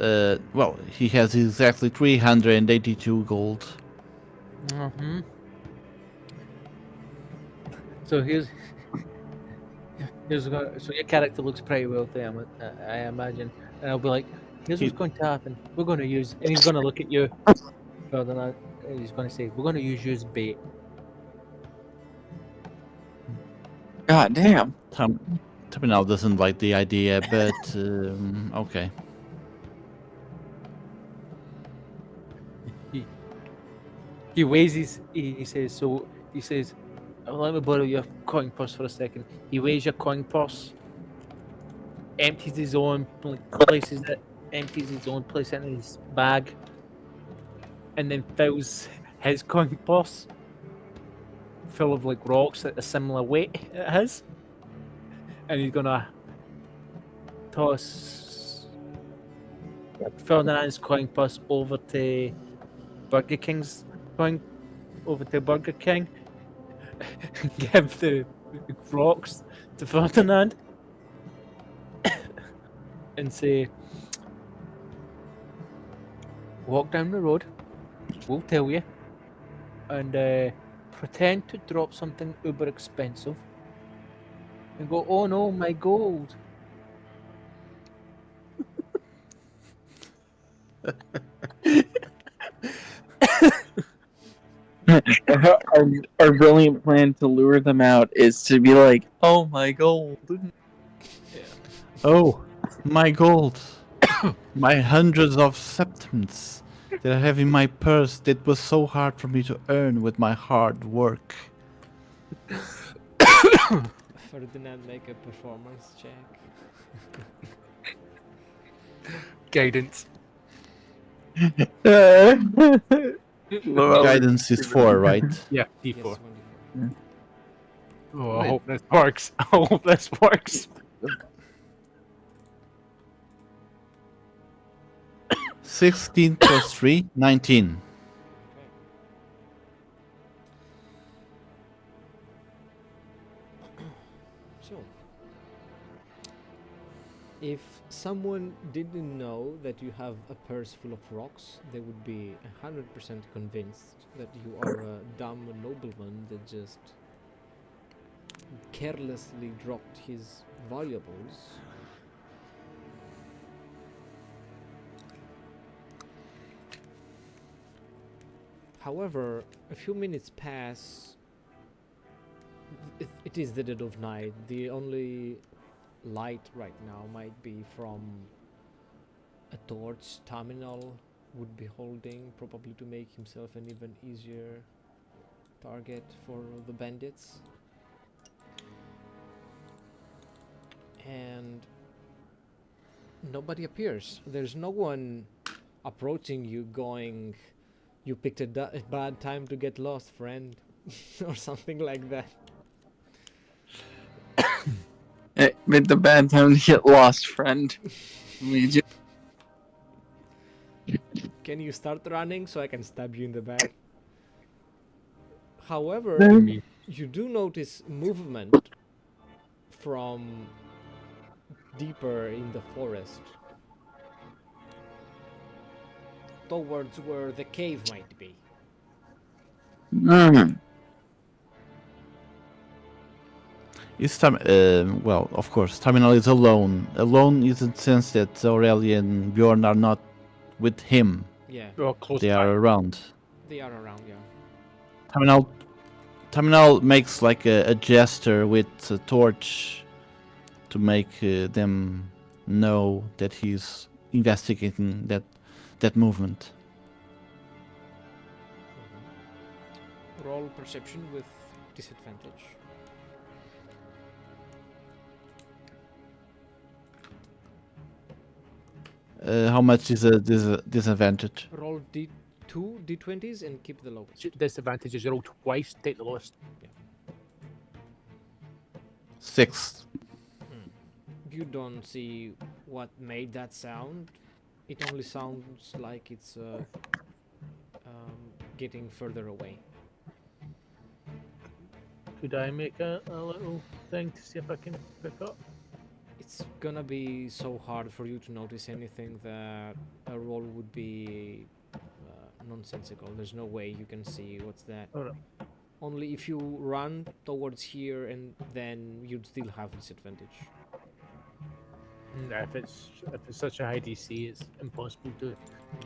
Well, he has exactly 382 gold. Mm-hmm. So so your character looks pretty wealthy, I imagine, and I'll be like, here's what's He- going to happen. We're going to use, and he's going to look at you, Ferdinand, and he's going to say, we're going to use you as bait. God damn. Taminal doesn't like the idea, but okay. He weighs he says, so he says, let me borrow your coin purse for a second. He weighs your coin purse, empties his own, like, places it, empties his own, places it in his bag, and then fills his coin purse full of like rocks at a similar weight it has, and he's gonna toss Ferdinand's coin purse over to Burger King's coin over to Burger King, give the rocks to Ferdinand, and say, walk down the road, we'll tell you, and pretend to drop something uber expensive, and go, oh no, my gold. Our brilliant plan to lure them out is to be like, oh my gold. Oh, my gold. My hundreds of septums that I have in my purse that was so hard for me to earn with my hard work. Ferdinand, make a performance check. Guidance. Guidance is 4, right? Yeah, Yes, D4. 1d4. Oh, I Wait. hope this works. I hope this works. 16 plus 3, 19. So, if someone didn't know that you have a purse full of rocks, they would be 100% convinced that you are a dumb nobleman that just carelessly dropped his valuables. However, a few minutes pass. It is the dead of night. The only light right now might be from a torch Taminal would be holding, probably to make himself an even easier target for the bandits. And nobody appears. There's no one approaching you going, you picked a bad time to get lost, friend, or something like that. Made the bad time to get lost, friend. We just Can you start running so I can stab you in the back? However, Me. you do notice movement from deeper in the forest towards where the cave might be. Is well, of course, Taminal is alone. Alone is in the sense that Aurelia and Bjorn are not with him. Yeah, Oh, close They by. are around. they are around, yeah. Taminal makes like a gesture with a torch to make them know that he's investigating that movement. Roll perception with disadvantage. How much is a disadvantage? Roll two d20s and keep the lowest. Disadvantage is you roll twice, take the lowest. 6. You don't see what made that sound. It only sounds like it's getting further away. Could I make a little thing to see if I can pick up? It's gonna be so hard for you to notice anything that a roll would be nonsensical. There's no way you can see what's that. Alright. Only if you run towards here, and then you'd still have disadvantage. If it's such a high DC, it's impossible to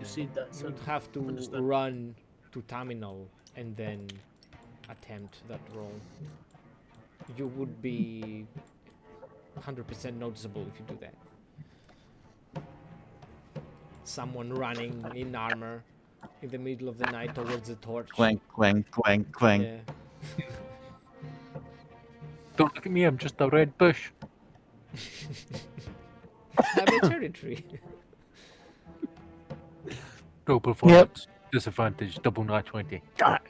see that. So You'd have to understand. run to Taminal and then attempt that roll. You would be 100% noticeable if you do that. Someone running in armor in the middle of the night towards the torch. Clank, clank, clank, clank. Yeah. Don't look at me. I'm just a red bush. Have a territory. Roll performance. Disadvantage. Double nat 20. Damn it.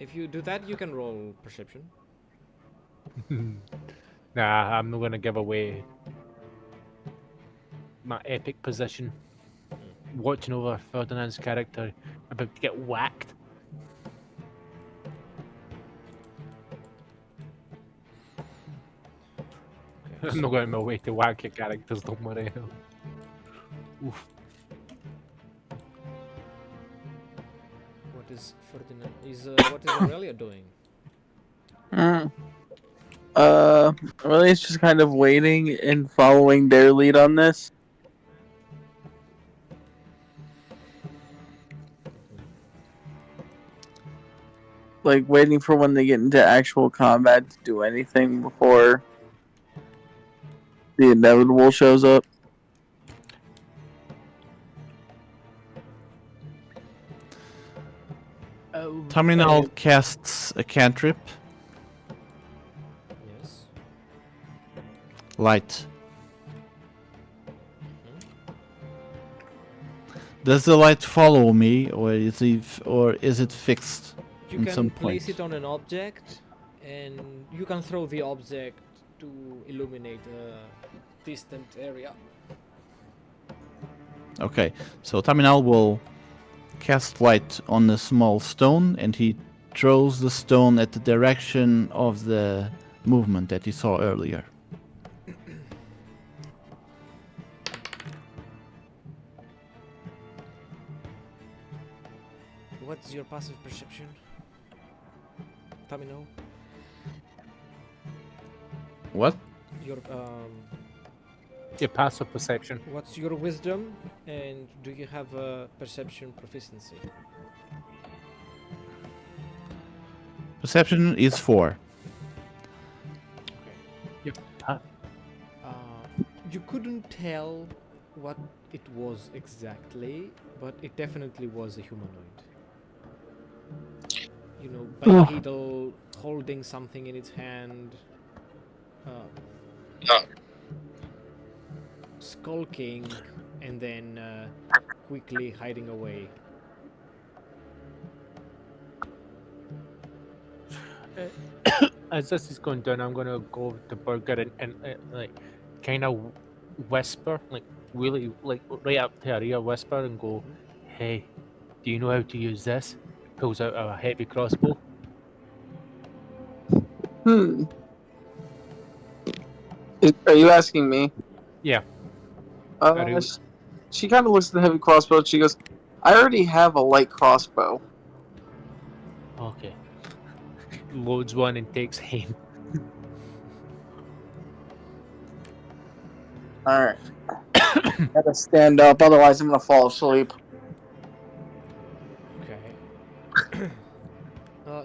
If you do that, you can roll perception. Nah, I'm not gonna give away my epic position. Watching over Ferdinand's character about to get whacked. Okay, I'm not going my way to whack your characters, don't worry. Oof. what is Ferdinand? What is Aurelia doing? Really, it's just kind of waiting and following their lead on this. Like, waiting for when they get into actual combat to do anything before the inevitable shows up. Taminal casts a cantrip, Yes. light. Does the light follow me, or is it fixed? You In can some place point. it on an object, and you can throw the object to illuminate a distant area. Okay, so Taminal will cast light on a small stone, and he throws the stone at the direction of the movement that he saw earlier. What's your passive perception? Taminal? What? Your Your passive perception. what's your wisdom, and do you have a perception proficiency? Perception is 4. Uh, you couldn't tell what it was exactly, but it definitely was a humanoid. You know, bipedal, holding something in its hand, skulking, and then quickly hiding away. As this is going down, I'm gonna go to Burger and like kind of whisper, like really, like right up to her ear, whisper and go, "Hey, do you know how to use this?" Pulls out a heavy crossbow. Are you asking me? Yeah. She kind of looks at the heavy crossbow. She goes, "I already have a light crossbow." Okay. Loads one and takes aim. All right. Gotta stand up, otherwise I'm gonna fall asleep. Okay.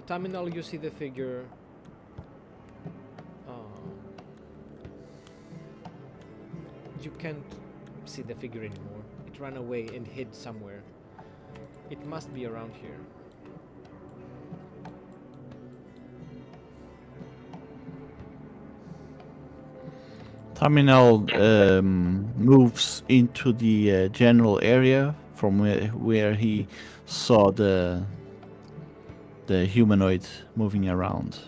Taminal, you see the figure. You can't see the figure anymore. It ran away and hid somewhere. It must be around here. Taminal moves into the general area from where he saw the humanoid moving around.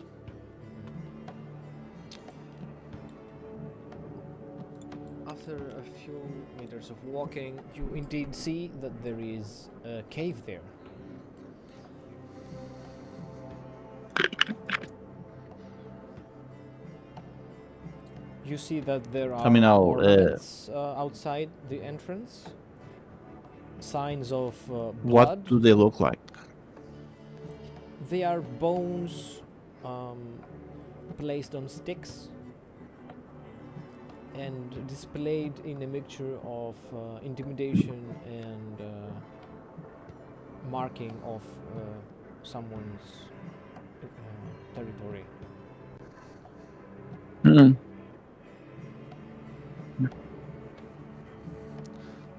After a few meters of walking, you indeed see that there is a cave there. You see that there are Taminal, ornaments outside the entrance. Signs of What blood. do they look like? They are bones placed on sticks and displayed in a mixture of intimidation and marking of someone's territory. Hmm.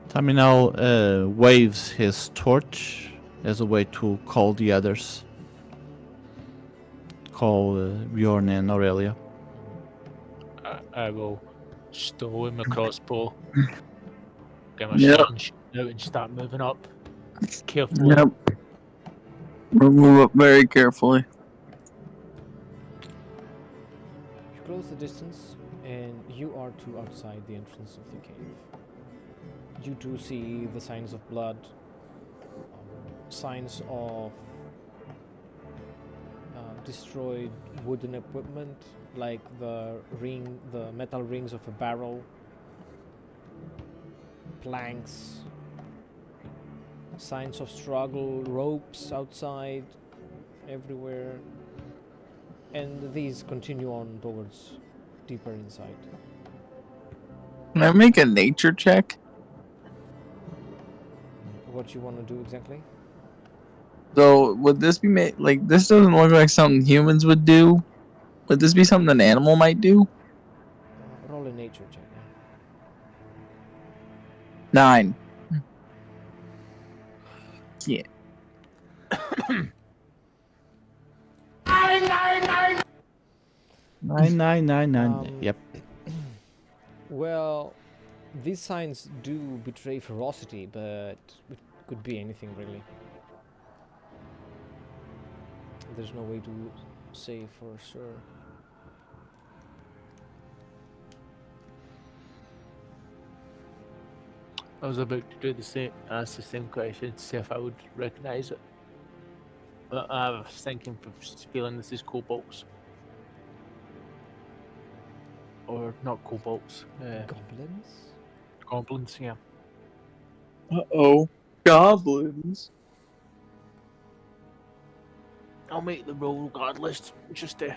Taminal waves his torch as a way to call the others. Call Bjorn and Aurelia. I will stow him a crossbow, get my Yep. shot and shoot out and start moving up carefully. Yep. We'll move up very carefully. You close the distance, and you are two outside the entrance of the cave. You two see the signs of blood, signs of destroyed wooden equipment, like the metal rings of a barrel, planks, signs of struggle, ropes outside, everywhere, and these continue on towards deeper inside. Can I make a nature check? What you want to do exactly? So would this be made like this? Doesn't look like something humans would do. Would this be something an animal might do? Roll a nature check. 9. Yeah. 999. Yep. Well, these signs do betray ferocity, but it could be anything really. There's no way to say for sure. I was about to do the same, ask the same question to see if I would recognise it. But I was thinking for feeling this is kobolds. Or not kobolds, Goblins? goblins, yeah. Uh-oh. Goblins. I'll make the roll regardless, just to...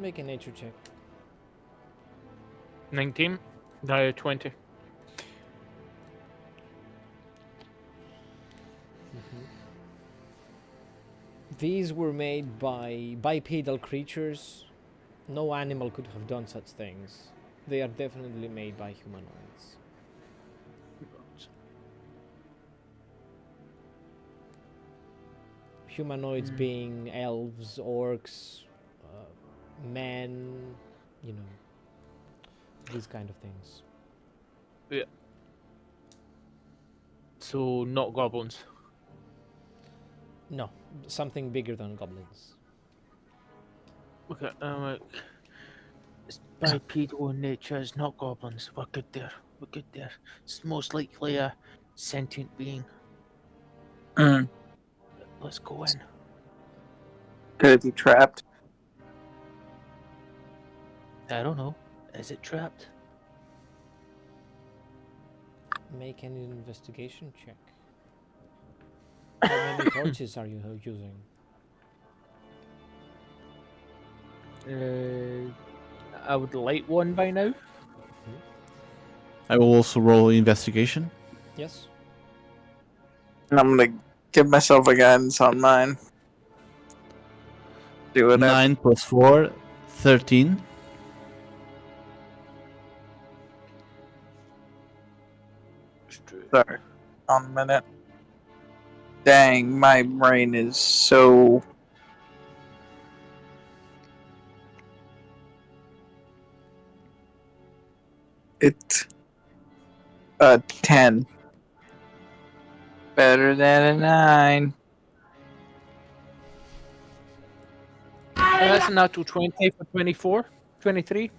Make a nature check. 19, no, 20. These were made by bipedal creatures. No animal could have done such things. They are definitely made by humanoids. Humanoids being elves, orcs, men, you know, these kind of things. So, not goblins. No, something bigger than goblins. Okay, it's bipedal in nature, it's not goblins. We're good there. We're good there. It's most likely a sentient being. Mm. Let's go in. Could it be trapped? I don't know. Is it trapped? Make an investigation check. How many torches are you using? I would light one by now. I will also roll investigation. Yes. And I'm gonna give myself a guidance on mine. Do it. 9 plus 4, 13. Sorry. On a minute. Dang, my brain is so. It's 10. Better than a 9. That's a natural 20 for 24. 23.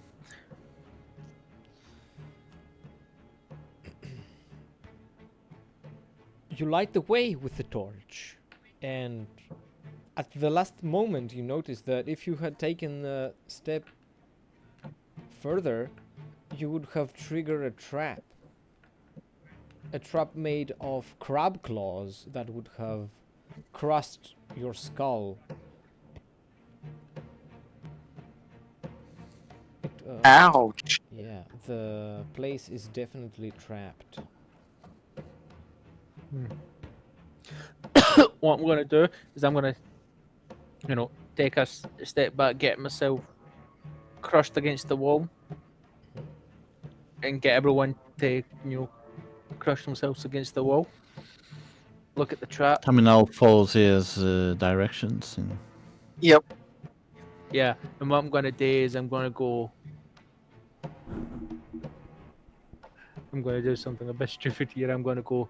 You light the way with the torch, and at the last moment you notice that if you had taken a step further, you would have triggered a trap. A trap made of crab claws that would have crushed your skull. Ouch. Yeah, the place is definitely trapped. What I'm gonna do is I'm gonna, take a step back, get myself crushed against the wall, and get everyone to, crush themselves against the wall. Look at the trap. Taminal follows his directions. And Yep. Yeah, and what I'm gonna do is I'm gonna do something a bit stupid here. I'm gonna go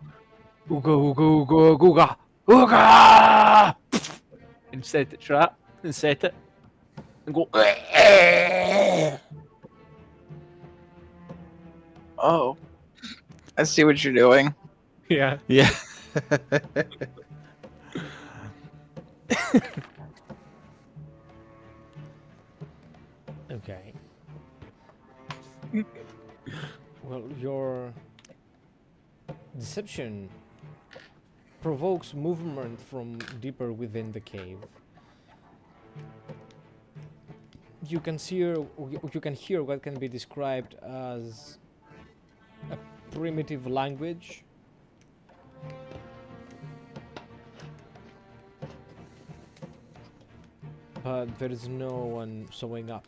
ooga ooga ooga ooga ooga and set the trap and set it and go. Oh. I see what you're doing. Yeah. yeah. Okay. Well, your deception provokes movement from deeper within the cave. You can hear what can be described as a primitive language. But there is no one showing up.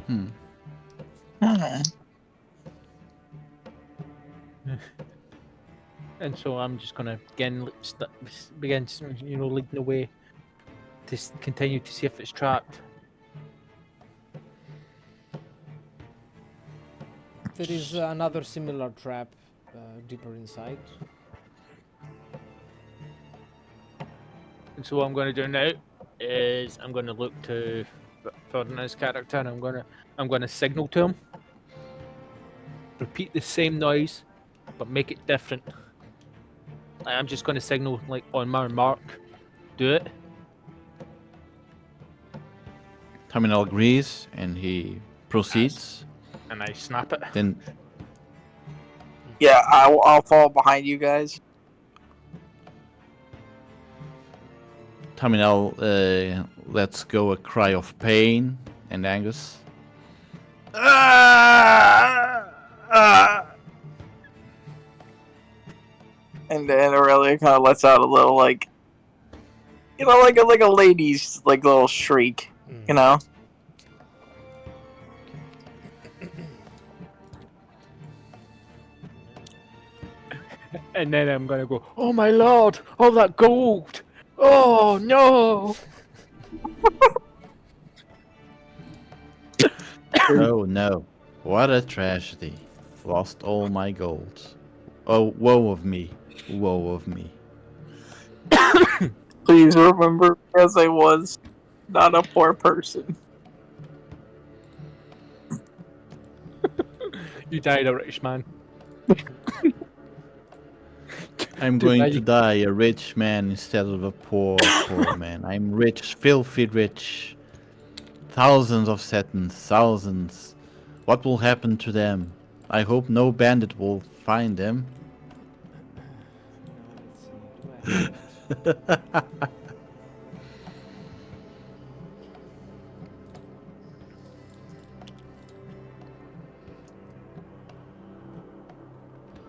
Hmm. And so I'm just gonna again begin, leading the way to continue to see if it's trapped. There is another similar trap deeper inside. And so what I'm gonna do now is I'm gonna look to Ferdinand's character, and I'm gonna signal to him. Repeat the same noise, but make it different. I'm just gonna signal like on my mark. Do it. Taminal agrees and he proceeds. And I snap it. Then Yeah, I'll fall behind you guys. Taminal lets go a cry of pain and anguish. And then Aurelia kind of lets out a little, like a lady's, like, little shriek, you know? And then I'm gonna go, oh my lord, all that gold! Oh no! Oh no, what a tragedy. Lost all my gold. Oh, woe of me. Woe of me. Please remember, as I was not a poor person. You died a rich man. I'm going to die a rich man instead of a poor man. I'm rich, filthy rich. Thousands of satins, thousands. What will happen to them? I hope no bandit will find them.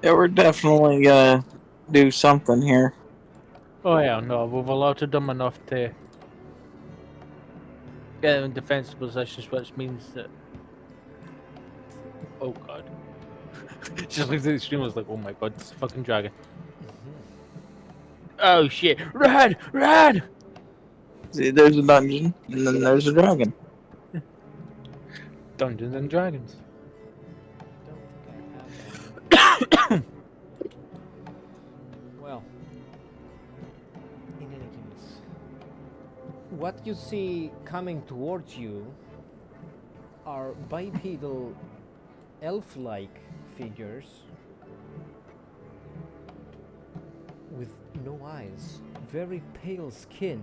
Yeah, we're definitely gonna do something here. Oh yeah, no, we've alerted them enough to get them in defensive positions, which means that. Oh god. Just looked at the stream and was like, oh my god, this fucking dragon. Oh shit, run! Run! See, there's a dungeon, and then there's a dragon. Dungeons and Dragons. Well, in any case, what you see coming towards you are bipedal, elf-like figures with no eyes, very pale skin,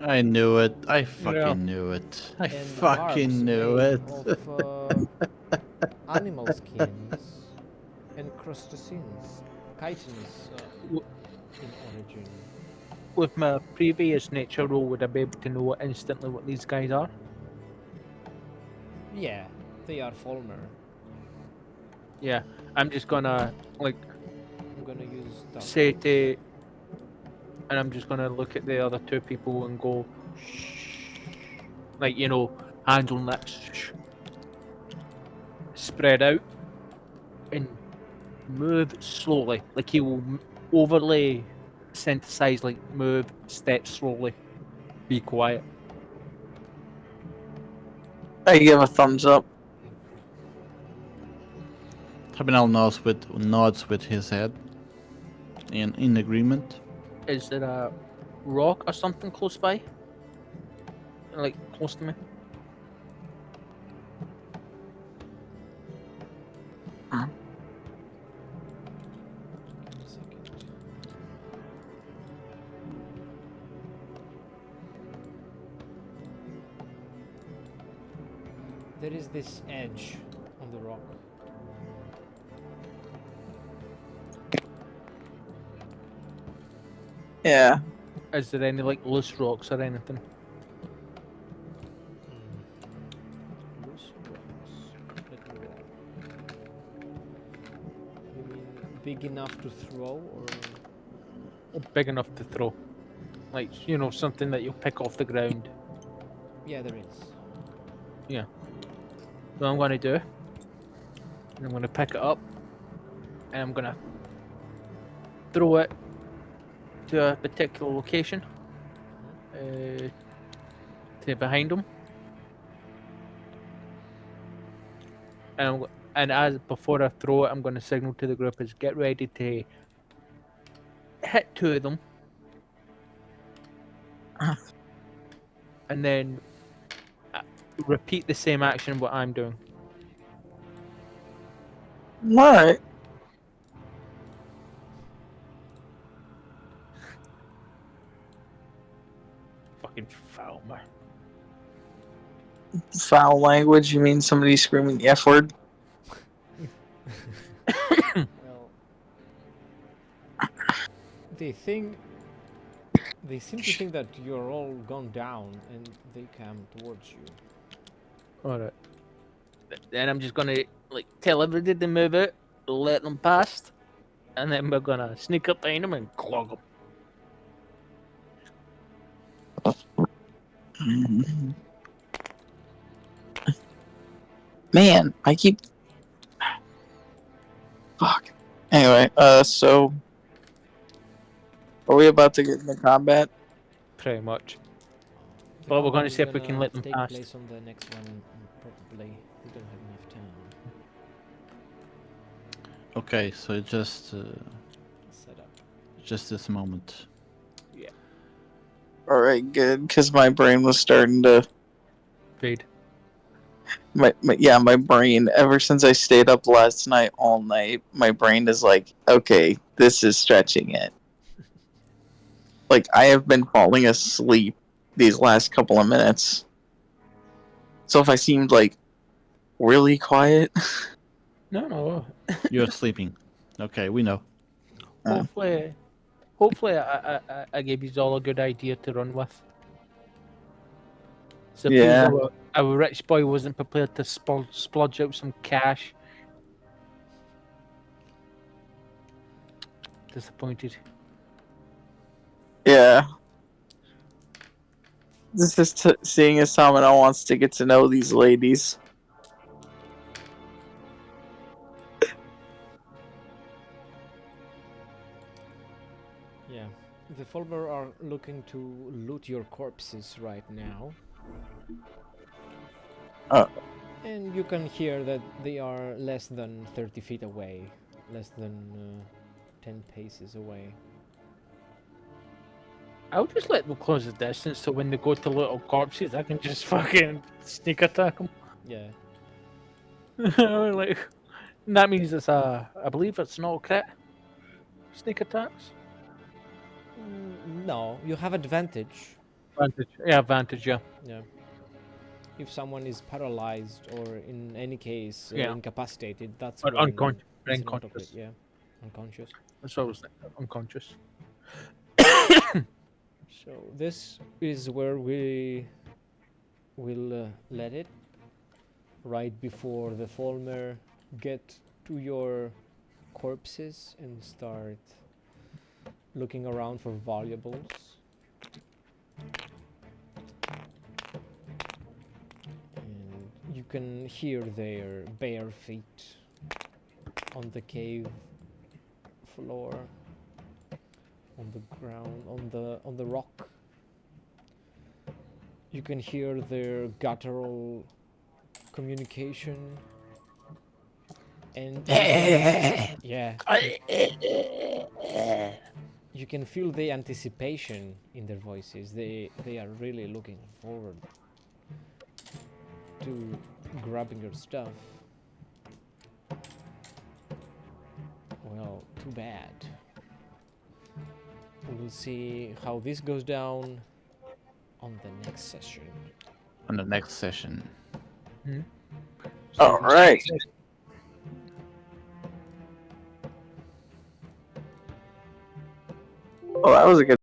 I knew it. I Yeah. fucking knew it. I And fucking barbs knew made it. of animal skins and crustaceans, chitinous W- in origin. With my previous nature role, would I be able to know instantly what these guys are? Yeah, they are Fulmer. Yeah, I'm just gonna like I'm gonna use dark say ones. to, and I'm just gonna look at the other two people and go, shh, like hands on that, shh, spread out and move slowly. Like he will overly synthesize, like move, step slowly, be quiet. I give a thumbs up. Taminal nods with his head in agreement. Is there a rock or something close by? Like close to me? Give me a second. There is this edge on the rock. Yeah. Is there any like loose rocks or anything? Loose rocks. Let me roll. You mean big enough to throw, or Big enough to throw? Like, something that you'll pick off the ground. yeah, there is. What I'm going to do, I'm going to pick it up, and I'm going to throw it to a particular location, to behind him, and as before I throw it, I'm going to signal to the group is get ready to hit two of them, and then repeat the same action what I'm doing. Alright. Fucking foul, man. Foul language, you mean somebody screaming the F word? Well, they think they seem to think that you're all gone down, and they come towards you. Alright. Then I'm just gonna like tell everybody to move out, let them past, and then we're gonna sneak up behind them and clog them. Man, I keep. Fuck. Anyway, so. Are we about to get into combat? Pretty much. The Well, we're combat gonna is see if we can gonna let them take pass. place on the next one, probably. We don't have enough time. Okay, so just Set up. just this moment. Alright, good, because my brain was starting to. Fade. My brain, ever since I stayed up last night all night, my brain is like, okay, this is stretching it. Like, I have been falling asleep these last couple of minutes. So if I seemed, like, really quiet. No. You're sleeping. Okay, we know. Hopefully, I gave you all a good idea to run with. Suppose Yeah. our rich boy wasn't prepared to splurge out some cash. Disappointed. Yeah. This is seeing as Taminal wants to get to know these ladies. Yeah. The Fulber are looking to loot your corpses right now. And you can hear that they are less than 30 feet away. Less than 10 paces away. I'll just let them close the distance so when they go to little corpses, I can just fucking sneak attack them. Yeah. Like, that means I believe it's not a crit. Sneak attacks. No, you have advantage. Advantage. Yeah, advantage. Yeah. Yeah. If someone is paralyzed or in any case Yeah. incapacitated, that's Or when unconscious. it's an auto crit. Unconscious. Yeah, unconscious. That's what I was thinking. Unconscious. So this is where we will let it right before the Folmer get to your corpses and start looking around for valuables. And you can hear their bare feet on the cave floor, on the ground, on the rock. You can hear their guttural communication, and yeah, you can feel the anticipation in their voices. They are really looking forward to grabbing your stuff. Well, too bad. We will see how this goes down on the next session. On the next session. All right. Well, that was a good